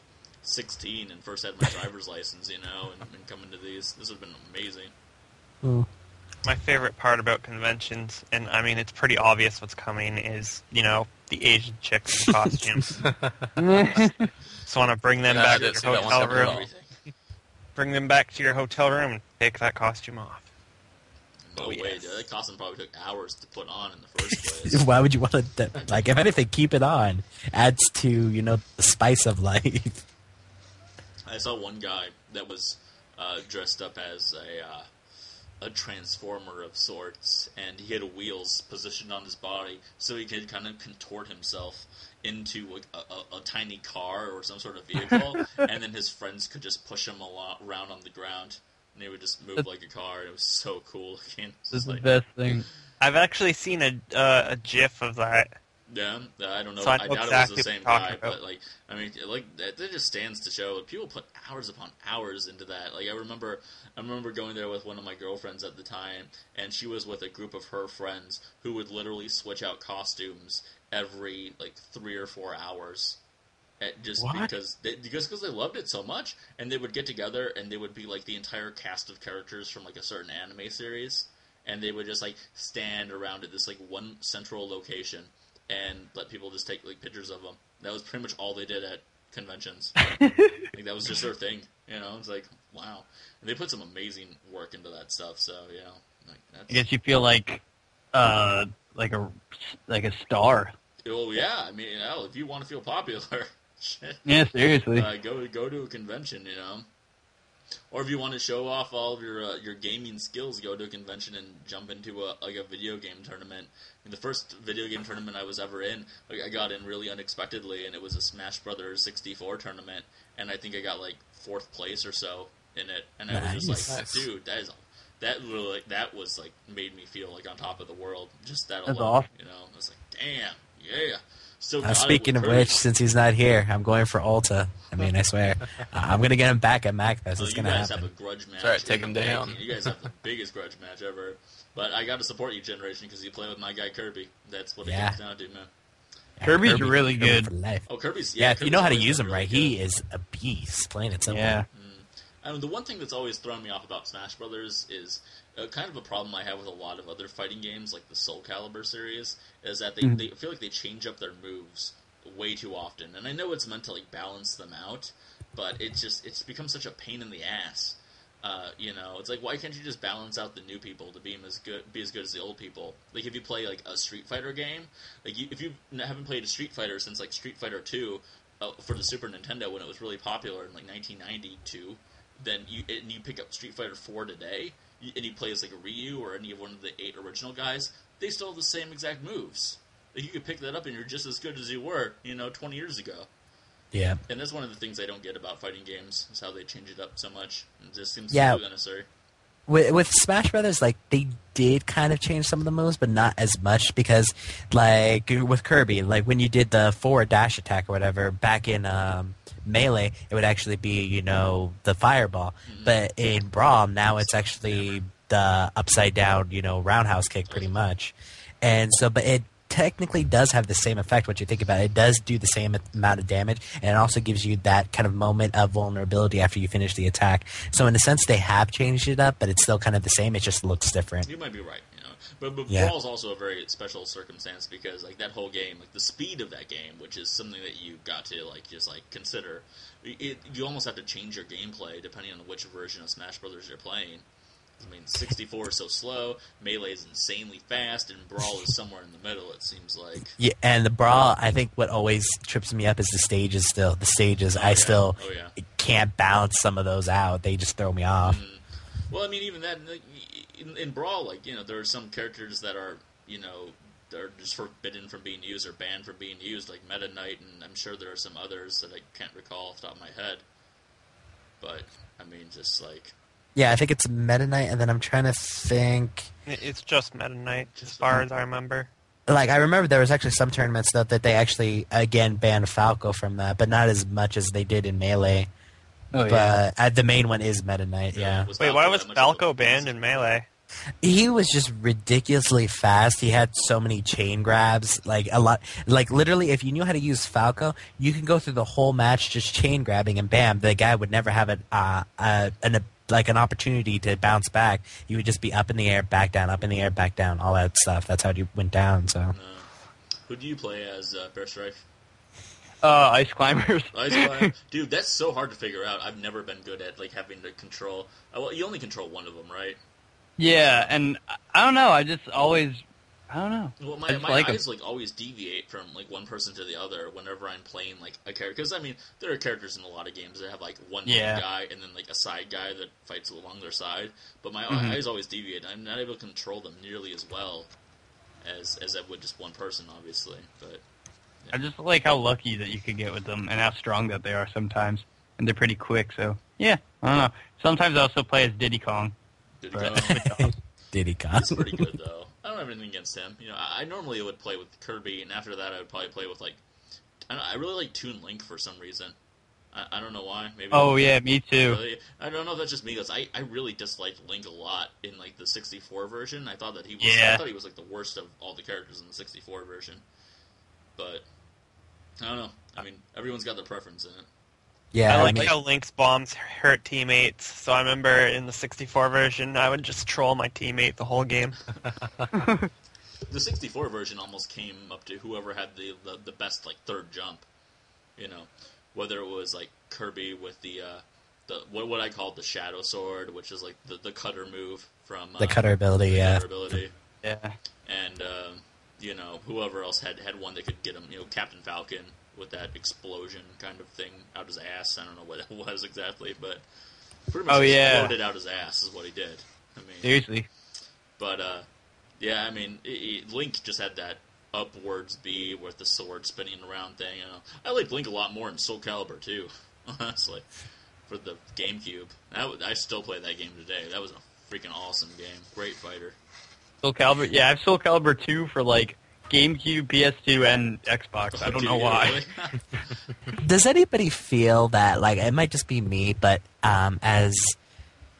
16 and first had my driver's license, you know, and coming to these. This would have been amazing. My favorite part about conventions, and I mean, it's pretty obvious what's coming, is, you know, the Asian chicks in costumes. Just want to bring them back to your hotel room. Bring them back to your hotel room and take that costume off. No way, yes. dude. That costume probably took hours to put on in the first place. Why would you want to, like, if anything, keep it on. Adds to, you know, the spice of life. I saw one guy that was dressed up as a transformer of sorts, and he had wheels positioned on his body so he could kind of contort himself into like a tiny car or some sort of vehicle, and then his friends could just push him around on the ground, and he would just move like a car. It was so cool looking. This is the best thing. I've actually seen a GIF of that. Yeah, I don't know. So I I know doubt exactly it was the what same you're talking guy, about. but like, I mean, like that just stands to show. Like, people put hours upon hours into that. Like, I remember going there with one of my girlfriends at the time, and she was with a group of her friends who would literally switch out costumes every like 3 or 4 hours, because they loved it so much, and they would get together and they would be like the entire cast of characters from like a certain anime series, and they would just like stand around at this like one central location and let people just take like pictures of them. That was pretty much all they did at conventions. Like, that was just their thing, you know? It's like, wow. And they put some amazing work into that stuff, so, you know. Like, that's... I guess you feel like a star. Oh, yeah. I mean, hell, if you want to feel popular, shit. Yeah, seriously. Go to a convention, you know? Or if you want to show off all of your gaming skills, go to a convention and jump into a video game tournament. I mean, the first video game tournament I was ever in, like, I got in really unexpectedly, and it was a Smash Brothers 64 tournament, and I think I got like 4th place or so in it, and I was just like, dude, that was like made me feel like on top of the world. Just that alone, That's awesome. you know. I was like, damn, yeah. So speaking of which, since he's not here, I'm going for Ulta. I mean, I swear. I'm going to get him back at MacFest. It's going to happen. You guys have a grudge match. That's right, take him down. You guys have the biggest grudge match ever. But I got to support you, Generation, because you play with my guy Kirby. That's what it comes down to, man. Kirby's really good. For life. Oh, Kirby's... Yeah, if you know how to use him really right, good. he is a beast. Plain and simple. Yeah. I mean, the one thing that's always thrown me off about Smash Brothers is kind of a problem I have with a lot of other fighting games, like the Soul Calibur series, is that they feel like they change up their moves way too often. And I know it's meant to like balance them out, but it's become such a pain in the ass. You know, it's like, why can't you just balance out the new people to be as good as the old people? Like, if you play like a Street Fighter game, like if you haven't played a Street Fighter since like Street Fighter 2 for the Super Nintendo when it was really popular in like 1992, then you pick up Street Fighter 4 today, and you play as like a Ryu or any of one of the 8 original guys, they still have the same exact moves. Like, you could pick that up and you're just as good as you were, 20 years ago. Yeah. And that's one of the things I don't get about fighting games, is how they change it up so much. It just seems Yeah. so unnecessary. With Smash Brothers, like, they did kind of change some of the moves, but not as much, because, like, with Kirby, like, when you did the forward dash attack or whatever, back in Melee, it would actually be, the fireball. Mm-hmm. But in Brawl, now it's actually the upside down, roundhouse kick, pretty much. And so, but it technically does have the same effect. What you think about it, it does do the same amount of damage, and it also gives you that kind of moment of vulnerability after you finish the attack. So in a sense, they have changed it up, but it's still kind of the same. It just looks different. You might be right, but yeah. Brawl is also a very special circumstance, because like that whole game, like the speed of that game, which is something that you got to consider. You almost have to change your gameplay depending on which version of Smash Brothers you're playing. I mean, 64 is so slow, Melee is insanely fast, and Brawl is somewhere in the middle, it seems like. Yeah, and the Brawl, I think what always trips me up is the stages still. The stages, I still can't balance some of those out. They just throw me off. Well, I mean, even that, in Brawl, there are some characters that are, they're just forbidden from being used or banned from being used, like Meta Knight, and I'm sure there are some others that I can't recall off the top of my head. But, I mean, just like... Yeah, I think it's Meta Knight, and then I'm trying to think... It's just Meta Knight, as far as I remember. Like, I remember there was actually some tournaments, though, that they actually, again, banned Falco from that, but not as much as they did in Melee. Oh, yeah. But the main one is Meta Knight, yeah. Wait, why was Falco banned in Melee? He was just ridiculously fast. He had so many chain grabs, like a lot. Like literally, if you knew how to use Falco, you can go through the whole match just chain grabbing, and bam, the guy would never have an opportunity to bounce back. You would just be up in the air, back down, up in the air, back down, all that stuff. That's how you went down. So, who do you play as, Bear Strife? Ice Climbers. Ice Climber. Dude, that's so hard to figure out. I've never been good at having to control. Well, you only control one of them, right? Yeah, and I don't know. I don't know. Well, my eyes always deviate from one person to the other whenever I'm playing a character. Because I mean, there are characters in a lot of games that have one main guy and then a side guy that fights along their side. But my eyes always deviate. I'm not able to control them nearly as well as I would just one person, obviously. But yeah. I just like how lucky that you could get with them and how strong that they are sometimes, and they're pretty quick. So yeah, I don't know. Sometimes I also play as Diddy Kong. Diddy Kong. He's pretty good though. I don't have anything against him. I normally would play with Kirby, and after that I would probably play with I really like Toon Link for some reason. I don't know why. Maybe. Oh yeah, me too. Really, I don't know if that's just me, because I really disliked Link a lot in the 64 version. I thought that he was I thought he was the worst of all the characters in the 64 version. But I don't know. I mean, everyone's got their preference in it. Yeah, I like how Link's bombs hurt teammates, so I remember in the 64 version, I would just troll my teammate the whole game. The 64 version almost came up to whoever had the best third jump, whether it was like Kirby with the what I call the Shadow Sword, which is like the cutter move from The cutter ability, yeah. Cutter ability. Yeah. And whoever else had one that could get him, Captain Falcon with that explosion kind of thing out his ass. I don't know what it was exactly, but pretty much exploded out his ass is what he did. I mean, Seriously. but yeah, I mean, Link just had that upwards B with the sword spinning around thing. I like Link a lot more in Soul Calibur too, honestly, for the GameCube. I still play that game today. That was a freaking awesome game. Great fighter. Soul Calibur. Yeah, I have Soul Calibur 2 for like GameCube, PS2, and Xbox. I don't know why. Really? Does anybody feel that, like, it might just be me, but as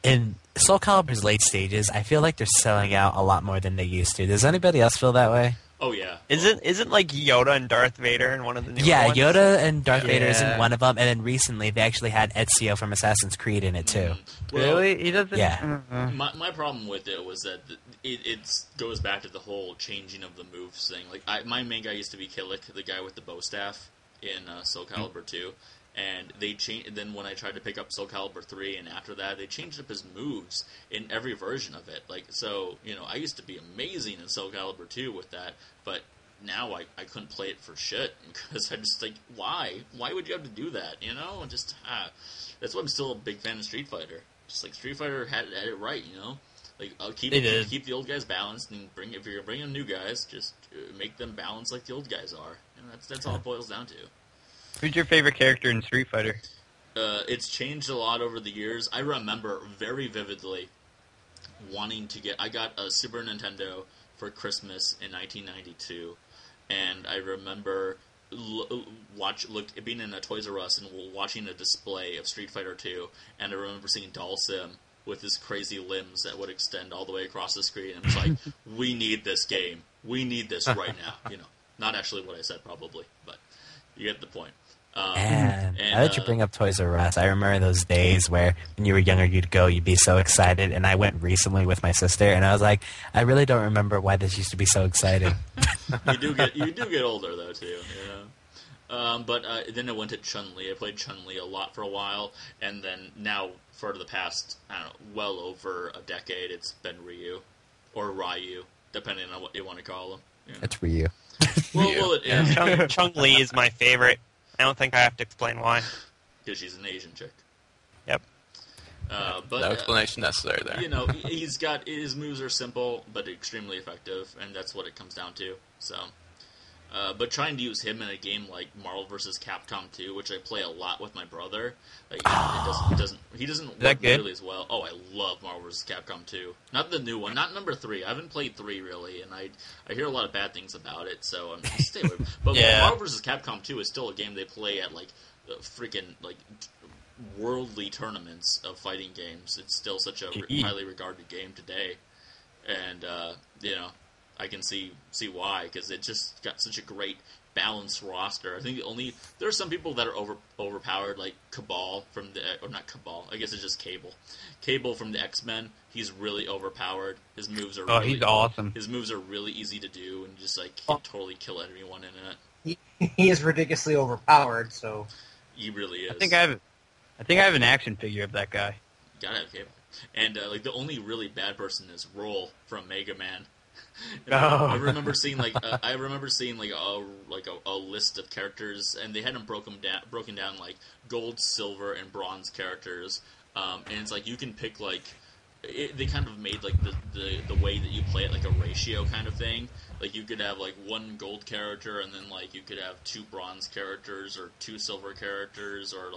in Soul Calibur's late stages, I feel like they're selling out a lot more than they used to. Does anybody else feel that way? Oh yeah. Isn't like Yoda and Darth Vader in one of the new Yeah, ones? Yoda and Darth Vader is in Yeah. one of them, and then recently they actually had Ezio from Assassin's Creed in it too. Well, Really? He doesn't? Yeah. My problem with it was that it goes back to the whole changing of the moves thing. Like my main guy used to be Killick, the guy with the bow staff in Soul Calibur 2, and they changed. Then when I tried to pick up Soul Calibur 3, and after that they changed up his moves in every version of it. Like so, I used to be amazing in Soul Calibur 2 with that, but now I couldn't play it for shit because I just think why would you have to do that? Just that's why I'm still a big fan of Street Fighter. Just like Street Fighter had it right, Like keep the old guys balanced and if you're bringing new guys, just make them balanced like the old guys are. That's all it boils down to. Who's your favorite character in Street Fighter? It's changed a lot over the years. I remember very vividly wanting to I got a Super Nintendo for Christmas in 1992, and I remember being in a Toys R Us and watching a display of Street Fighter 2, and I remember seeing Dalsim with his crazy limbs that would extend all the way across the screen, and it's like, we need this game. We need this right now. Not actually what I said, probably, but you get the point. And now that you bring up Toys R Us, I remember those days where when you were younger, you'd be so excited. And I went recently with my sister, and I was like, I really don't remember why this used to be so exciting. You do get older though too, But then I went to Chun-Li. I played Chun-Li a lot for a while, and then now for the past well over a decade, it's been Ryu or Ryu, depending on what you want to call him. It's Ryu. Well, it is. Chun-Li is my favorite. I don't think I have to explain why. Because she's an Asian chick. Yep. But No explanation necessary there. He's got his moves are simple but extremely effective, and that's what it comes down to. So, but trying to use him in a game like Marvel vs. Capcom 2, which I play a lot with my brother, he doesn't work nearly as well. Oh, I love Marvel vs. Capcom 2. Not the new one, not number 3. I haven't played 3 really, and I hear a lot of bad things about it, so I'm stay away. But Yeah. Marvel vs. Capcom 2 is still a game they play at freaking worldly tournaments of fighting games. It's still such a highly regarded game today, and I can see why, because it just got such a great balanced roster. I think there are some people that are overpowered, like Cabal from not Cabal. I guess it's just Cable. Cable from the X-Men. He's really overpowered. His moves are he's awesome. His moves are really easy to do, and just can totally kill everyone in it. He is ridiculously overpowered, so He really is. I think I have an action figure of that guy. Gotta have Cable. And the only really bad person is Roll from Mega Man. No. I remember seeing a list of characters, and they had them broken down like gold, silver, and bronze characters. And it's like you can pick they kind of made the way that you play it like a ratio kind of thing. Like you could have one gold character, and then you could have 2 bronze characters or 2 silver characters, or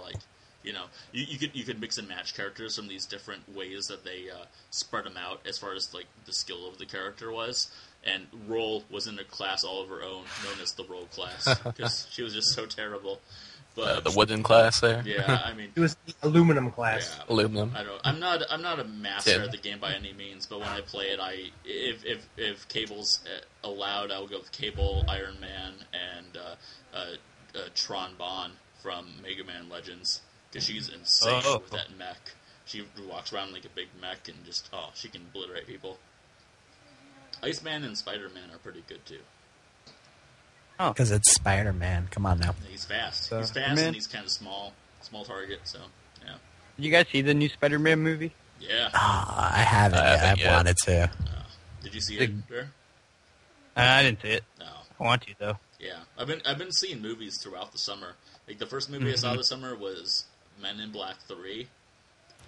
you could mix and match characters from these different ways that they spread them out as far as the skill of the character was. And Roll was in a class all of her own, known as the Roll class, because she was just so terrible. But The wooden class there. yeah, I mean, it was the aluminum class. yeah, Aluminum. I'm not a master Tin. at the game by any means, but when I play it, if Cable's allowed, I'll go with Cable, Iron Man, and Tron Bonne from Mega Man Legends, because she's insane with that mech. She walks around like a big mech and just she can obliterate people. Iceman and Spider-Man are pretty good too. Oh. Because it's Spider-Man. Come on now. He's fast. So, He's fast man. and he's kind of small target. So yeah. Did you guys see the new Spider-Man movie? Yeah. I haven't yet. I yet. wanted to. Did you see it? Bear? I didn't see it. No. I want to though. Yeah, I've been seeing movies throughout the summer. Like the first movie I saw this summer was Men in Black 3.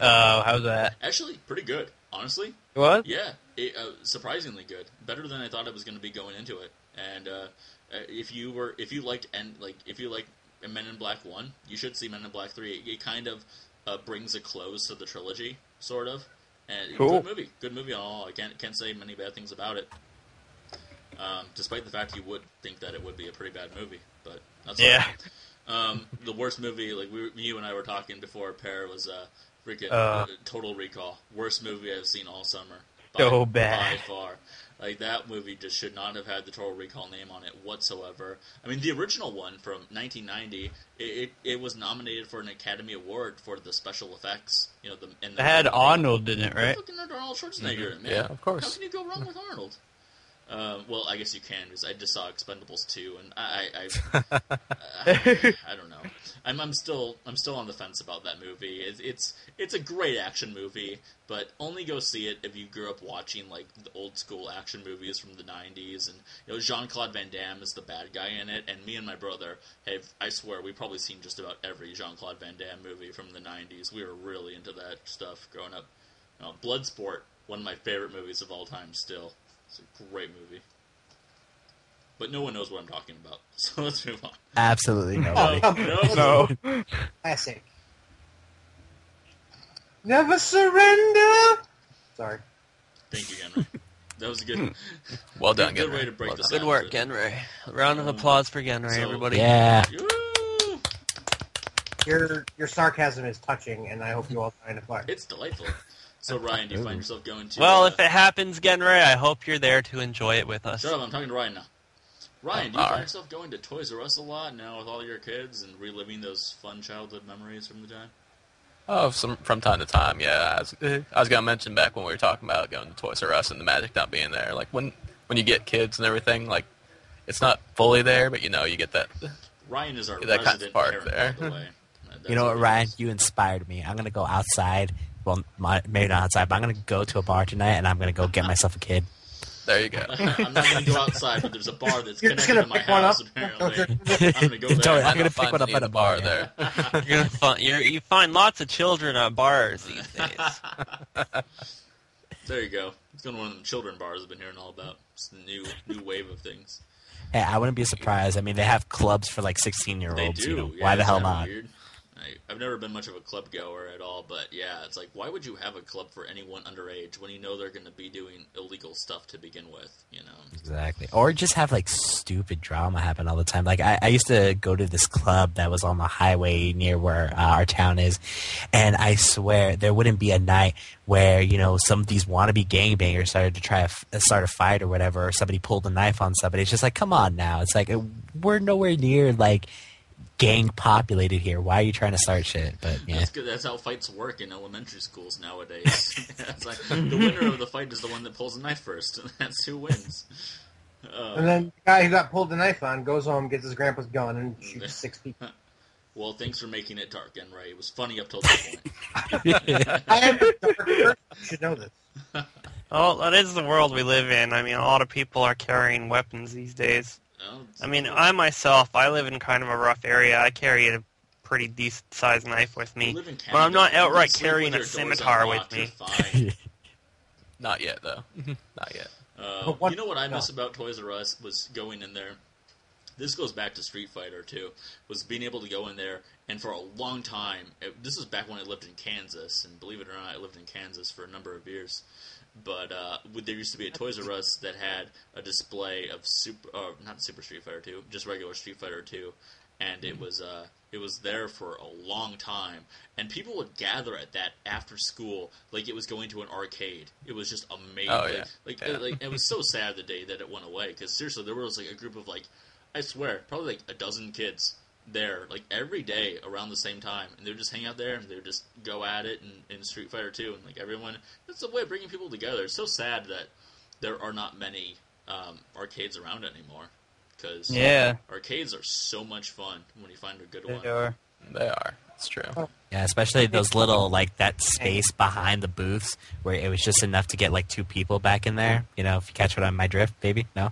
Oh, how's that? Actually, pretty good, honestly. What? Yeah, surprisingly good. Better than I thought it was going to be going into it. And if you liked Men in Black 1, you should see Men in Black 3. It kind of brings a close to the trilogy, sort of. And Cool. Good movie on all. I can't say many bad things about it. Despite the fact you would think that it would be a pretty bad movie, but that's Yeah. all right. The worst movie, like you and I were talking before, Pear, was freaking Total Recall. Worst movie I've seen all summer. So bad. By far. Like, that movie just should not have had the Total Recall name on it whatsoever. I mean, the original one from 1990, it was nominated for an Academy Award for the special effects. You know, It had Arnold in it, right? Fucking Arnold Schwarzenegger, man. Yeah, of course. How can you go wrong with Arnold? Well, I guess you can, because I just saw Expendables 2, and I don't know. I'm still on the fence about that movie. It's a great action movie, but only go see it if you grew up watching like the old school action movies from the 90s, and Jean-Claude Van Damme is the bad guy in it, and me and my brother I swear we've probably seen just about every Jean-Claude Van Damme movie from the 90s. We were really into that stuff growing up. Bloodsport, one of my favorite movies of all time still. It's a great movie. But no one knows what I'm talking about, so let's move on. Absolutely nobody. No. Classic. Never surrender. Sorry. Thank you, Henry. That was a good, Well done, good Genry. way to break Well this done. up. Good work, Genry. A round of applause for Genry, So- everybody. Yeah. Woo! Your sarcasm is touching, and I hope you all find it fun. It's delightful. So, Ryan, do you find yourself going to... Well, if it happens, Genry, I hope you're there to enjoy it with us. Shut up, I'm talking to Ryan now. Ryan, do you all find right. yourself going to Toys R Us a lot now with all your kids and reliving those fun childhood memories from the time? Oh, from time to time, yeah. I was gonna mention back when we were talking about going to Toys R Us and the magic not being there. Like when you get kids and everything, like it's not fully there, but you get that. Ryan is our That kind of resident spark parent, there. by the way. You know what, That's Ryan? it is. You inspired me. I'm going to go outside. Well, maybe not outside, but I'm going to go to a bar tonight, and I'm going to go get myself a kid. There you go. I'm not going to go outside, but there's a bar that's You're just connected gonna to my pick one house, up? apparently. I'm going to go Don't- there. I'm gonna Not pick one up finding at a bar, there. You're gonna you find lots of children at bars these days. There you go. It's going to one of them children bars I've been hearing all about. It's the new wave of things. Hey, I wouldn't be surprised. I mean, they have clubs for like They 16-year-olds. do. Yeah, Why the it's hell kinda not? Weird. I've never been much of a club goer at all, but yeah, it's like, why would you have a club for anyone underage when you know they're going to be doing illegal stuff to begin with, Exactly. Or just have like stupid drama happen all the time. Like I used to go to this club that was on the highway near where our town is, and I swear there wouldn't be a night where some of these wannabe gangbangers started to try to start a fight or whatever, or somebody pulled a knife on somebody. It's just like, come on now. It's like we're nowhere near like gang populated here. Why are you trying to start shit? But yeah. That's good. That's how fights work in elementary schools nowadays. It's like the winner of the fight is the one that pulls a knife first, and that's who wins. And then the guy who got pulled the knife on goes home, gets his grandpa's gun, and shoots 6 people. Well, thanks for making it dark, Enray. It was funny up till this point. I am a dark person. You should know this. Well, that is the world we live in. I mean, a lot of people are carrying weapons these days. I mean, I myself, I live in kind of a rough area. I carry a pretty decent-sized knife with me. You live in But I'm not Canada. You outright can sleep carrying with a your doors scimitar unlocked. with me. You're fine. Not yet, though. Not yet. You know what I miss about Toys R Us was going in there. This goes back to Street Fighter too. Was being able to go in there, and for a long time. This was back when I lived in Kansas, and believe it or not, I lived in Kansas for a number of years. But there used to be a Toys R Us that had a display of not Super Street Fighter 2, just regular Street Fighter 2, and it was there for a long time. And people would gather at that after school, like it was going to an arcade. It was just amazing. Oh, yeah. It was so sad the day that it went away, because seriously, there was like a group of I swear, probably like a dozen kids there, like every day around the same time, and they would just hang out there and they would just go at it in Street Fighter 2, and like everyone, that's a way of bringing people together. It's so sad that there are not many arcades around anymore. because arcades are so much fun when you find a good one. They are. It's true. Yeah, especially those little, like, that space behind the booths where it was just enough to get, like, 2 people back in there. You know, if you catch what on my drift, baby? No?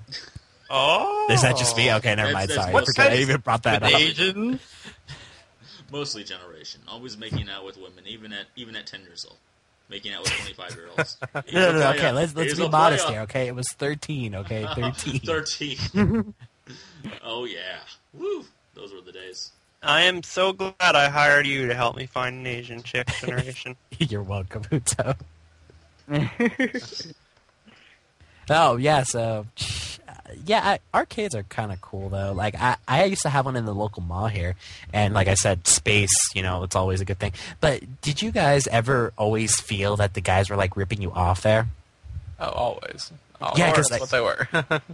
Oh! Is that just me? Okay, never mind. Sorry. I forgot I even brought that up. Asian? Mostly generation. Always making out with women, even at 10 years old. Making out with 25-year-olds. No, okay, let's be modest here, okay? It was 13, okay? 13. 13. Oh, yeah. Woo! Those were the days. I am so glad I hired you to help me find an Asian chick generation. You're welcome, Uto. Oh, yeah, so... Yeah, arcades are kind of cool, though. Like, I used to have one in the local mall here, and like I said, space, you know, it's always a good thing. But did you guys ever always feel that the guys were, like, ripping you off there? Oh, always. Yeah, because that's what they were.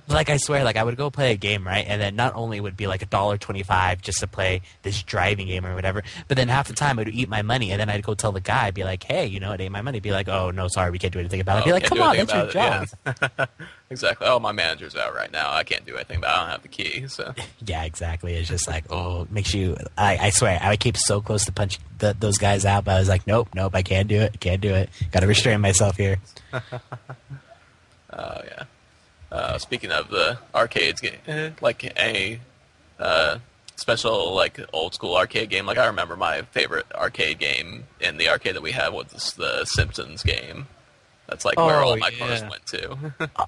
Like, I swear, like, I would go play a game, right? And then not only would it be like $1.25 just to play this driving game or whatever, but then half the time it would eat my money, and then I'd go tell the guy, be like, hey, you know, it ate my money. Be like, oh, no, sorry, we can't do anything about it. I'd be like, come on, that's your job. Yeah. Exactly. Oh, my manager's out right now. I can't do anything, but I don't have the key, so. Yeah, exactly. It's just like, oh, makes you, I swear, I keep so close to punch those guys out, but I was like, nope, I can't do it. Got to restrain myself here. Oh, yeah. Speaking of the arcades, like a special, like, old school arcade game, like, I remember my favorite arcade game in the arcade that we had was the Simpsons game. That's, like, where all my cars went to.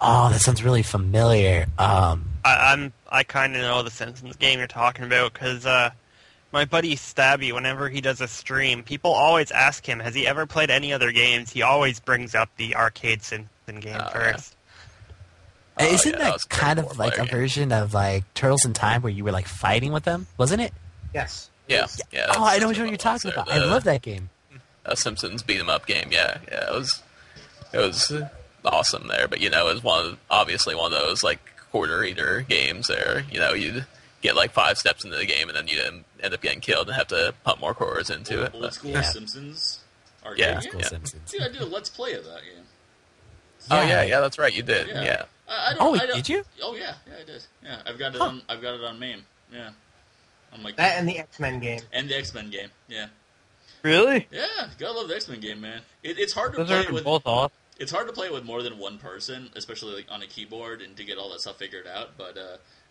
Oh, that sounds really familiar. I kind of know the Simpsons game you're talking about, because my buddy Stabby, whenever he does a stream, people always ask him, has he ever played any other games? He always brings up the arcade Simpsons game first. Isn't that kind of like a version of like Turtles in Time where you were like fighting with them? Wasn't it? Yes. Yeah. Oh, I know what you're talking about. I love that game. Simpsons beat 'em up game. Yeah. It was awesome there, but you know, it was obviously one of those like quarter eater games. There, you know, you'd get like 5 steps into the game and then you'd end up getting killed and have to pump more quarters into it. Old school Simpsons. Old school Simpsons. Dude, I did a Let's Play of that game. Oh yeah, that's right. You did. Yeah. Did you? Oh yeah, I did. Yeah, I've got it on MAME. Yeah, I'm like that and the X-Men game. Yeah. Really? Yeah, gotta love the X-Men game, man. It's hard to Those play are with both awesome. It's hard to play with more than one person, especially like on a keyboard and to get all that stuff figured out. But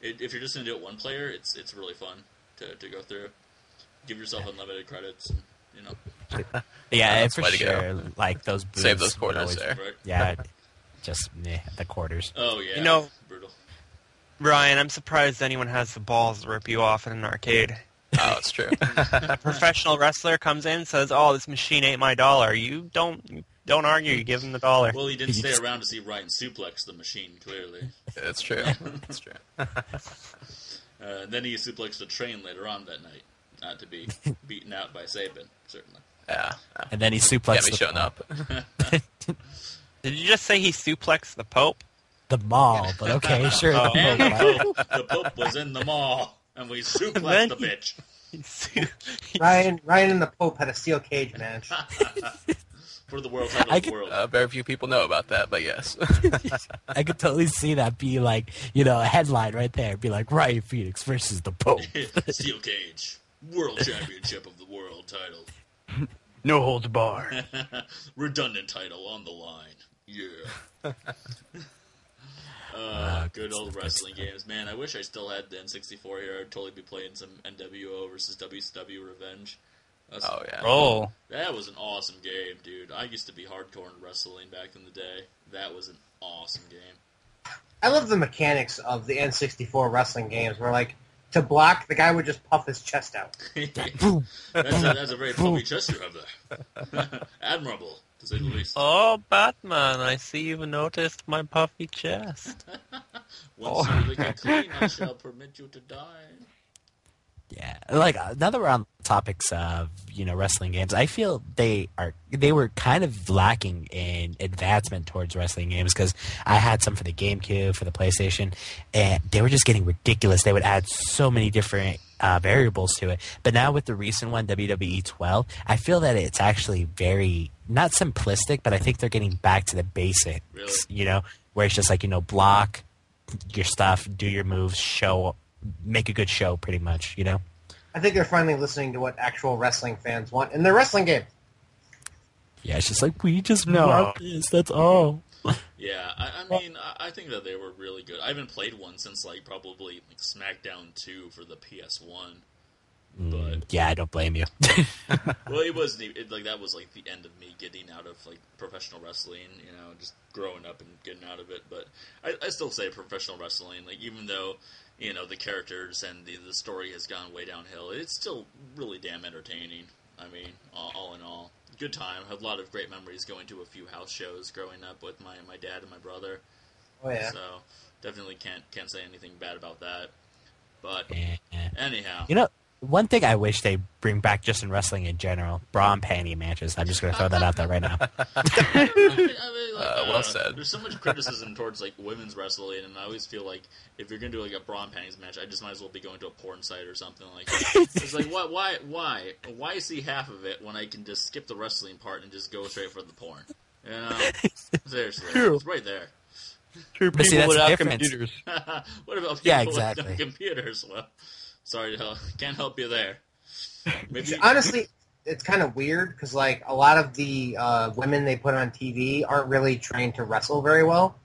if you're just gonna do it one player, it's really fun to go through. Give yourself unlimited credits, and, you know. Yeah, for sure. Like those booths save those quarters there. Right? Yeah. Just the quarters. Oh yeah, you know, brutal. Ryan, I'm surprised anyone has the balls to rip you off in an arcade. Oh, it's true. A professional wrestler comes in and says, "Oh, this machine ain't my dollar." You don't argue. You give him the dollar. Well, he didn't stay around to see Ryan suplex the machine. Clearly, it's true. It's true. Then he suplexed a train later on that night, not to be beaten out by Saban, certainly. Yeah. And then he suplexed. Get me showing up. Did you just say he suplexed the Pope? The mall, but okay, sure. The Pope was in the mall, and we suplexed the bitch. Ryan and the Pope had a steel cage match. For the world title of the world. Very few people know about that, but yes. I could totally see that be like, you know, a headline right there. Be like, Ryan Phoenix versus the Pope. Steel cage. World Championship of the world title. No holds barred. Redundant title on the line. Yeah. Good old wrestling games. Man, I wish I still had the N64 here. I'd totally be playing some NWO versus WCW Revenge. That was an awesome game, dude. I used to be hardcore in wrestling back in the day. That was an awesome game. I love the mechanics of the N64 wrestling games where, like, to block, the guy would just puff his chest out. That's a very puffy chest you have there. Admirable, to say the least. Oh, Batman, I see you've noticed my puffy chest. Once you lick it clean, I shall permit you to die. Yeah, like now that we're on topics of, you know, wrestling games, I feel they were kind of lacking in advancement towards wrestling games because I had some for the GameCube, for the PlayStation, and they were just getting ridiculous. They would add so many different variables to it. But now with the recent one, WWE 12, I feel that it's actually very not simplistic, but I think they're getting back to the basics. Really? You know, where it's just like, you know, block, your stuff, do your moves, make a good show, pretty much, you know? I think they're finally listening to what actual wrestling fans want in their wrestling game. Yeah, it's just like, we just want this, that's all. Yeah, I mean, I think that they were really good. I haven't played one since, like, probably like SmackDown 2 for the PS1. But yeah, I don't blame you. well, that was like the end of me getting out of like professional wrestling, you know, just growing up and getting out of it. But I still say professional wrestling, like even though you know the characters and the story has gone way downhill, it's still really damn entertaining. I mean, all in all, good time. I have a lot of great memories going to a few house shows growing up with my dad and my brother. Oh yeah. So definitely can't say anything bad about that. But anyhow, You know, one thing I wish they bring back just in wrestling in general, bra and panty matches. I'm just going to throw that out there right now. Well said. There's so much criticism towards like women's wrestling, and I always feel like if you're gonna do like a bra and panties match, I just might as well be going to a porn site or something like that. It's like why see half of it when I can just skip the wrestling part and just go straight for the porn? You know, seriously, it's right there. True But see, people that's the without difference. computers. What about people Yeah, exactly. with no computers? Well, sorry, can't help you there. Maybe Honestly, it's kind of weird because like a lot of the women they put on TV aren't really trained to wrestle very well.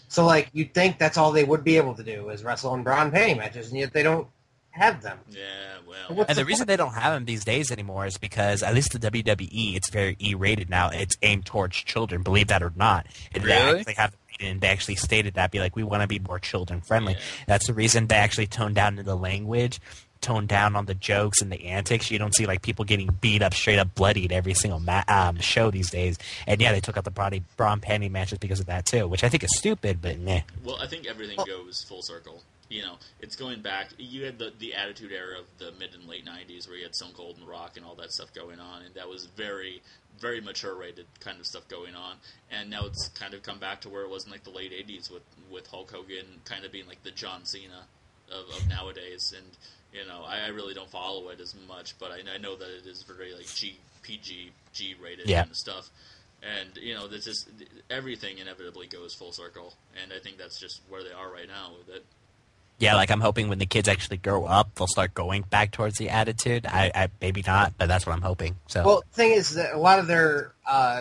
So like you'd think that's all they would be able to do is wrestle in bra and panty matches, and yet they don't have them. Yeah, well, What's And the the reason point? they don't have them these days anymore is because, at least the WWE, it's very E-rated now. It's aimed towards children, believe that or not. And Really? they actually stated that, be like, we want to be more children-friendly. Yeah. That's the reason they actually toned down the language, toned down on the jokes and the antics. You don't see, like, people getting beat up, straight up bloodied every single show these days. And, yeah, they took out the bra and panty matches because of that, too, which I think is stupid, but meh. well, I think everything goes full circle. You know, it's going back. You had the Attitude Era of the mid and late '90s, where you had Stone Cold and Rock and all that stuff going on, and that was very, very mature-rated kind of stuff going on. And now it's kind of come back to where it was in like the late '80s with Hulk Hogan kind of being like the John Cena of nowadays. And you know, I really don't follow it as much, but I know that it is very like PG, G-rated Yeah. kind of stuff. And you know, this is everything inevitably goes full circle, and I think that's just where they are right now with it. Yeah, like I'm hoping when the kids actually grow up, they'll start going back towards the attitude. I maybe not, but that's what I'm hoping. So, Well, the thing is that a lot of their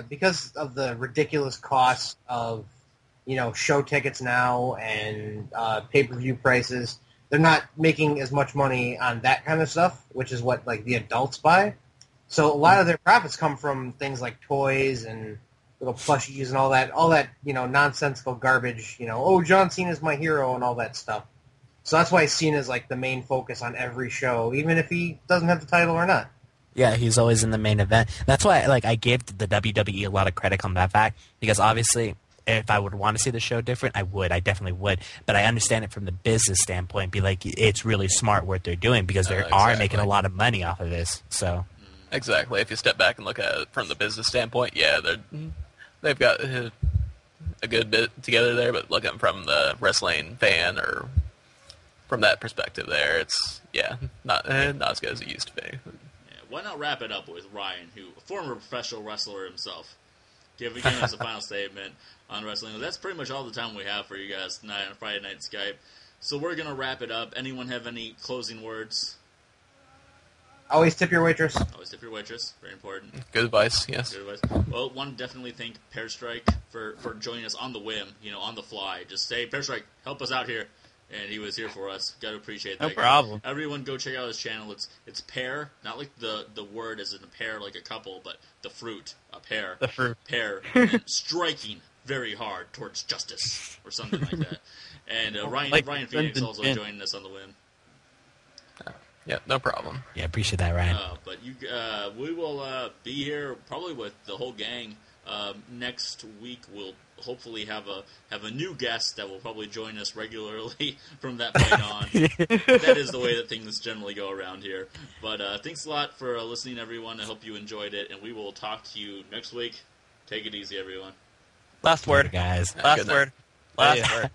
because of the ridiculous cost of show tickets now and pay-per-view prices, they're not making as much money on that kind of stuff, which is what like the adults buy. So a lot of their profits come from things like toys and little plushies and all that nonsensical garbage. Oh, John Cena's my hero and all that stuff. So that's why Cena's like the main focus on every show, even if he doesn't have the title or not. yeah, he's always in the main event. That's why I gave the WWE a lot of credit on that fact, because obviously if I would want to see the show different, I definitely would. But I understand it from the business standpoint, be like, it's really smart what they're doing because they are making a lot of money off of this. So Exactly. If you step back and look at it from the business standpoint, yeah, they've got a good bit together there. But looking from the wrestling fan or from that perspective, there, it's not as good as it used to be. Yeah, why not wrap it up with Ryan, who a former professional wrestler himself, giving us a final statement on wrestling. That's pretty much all the time we have for you guys tonight on Friday Night Skype. So we're gonna wrap it up. Anyone have any closing words? Always tip your waitress. Always tip your waitress. Very important. Good advice, yes. Good advice. Well, want to definitely thank Pear Strike for joining us on the whim, on the fly. Just say, Pear Strike, help us out here. And he was here for us. Got to appreciate that. No problem. Everyone go check out his channel. It's pear, not like the word as in a pair like a couple, but the fruit, a pear. The fruit. Pear, and striking very hard towards justice, or something like that. And Ryan Phoenix also joining us on the whim. Yeah, no problem. yeah, appreciate that, Ryan. But we will be here probably with the whole gang. Next week we'll hopefully have a new guest that will probably join us regularly from that point on. That is the way that things generally go around here. But thanks a lot for listening, everyone. I hope you enjoyed it, and we will talk to you next week. Take it easy, everyone. Last word. Guys. Last Good night. word. Last word.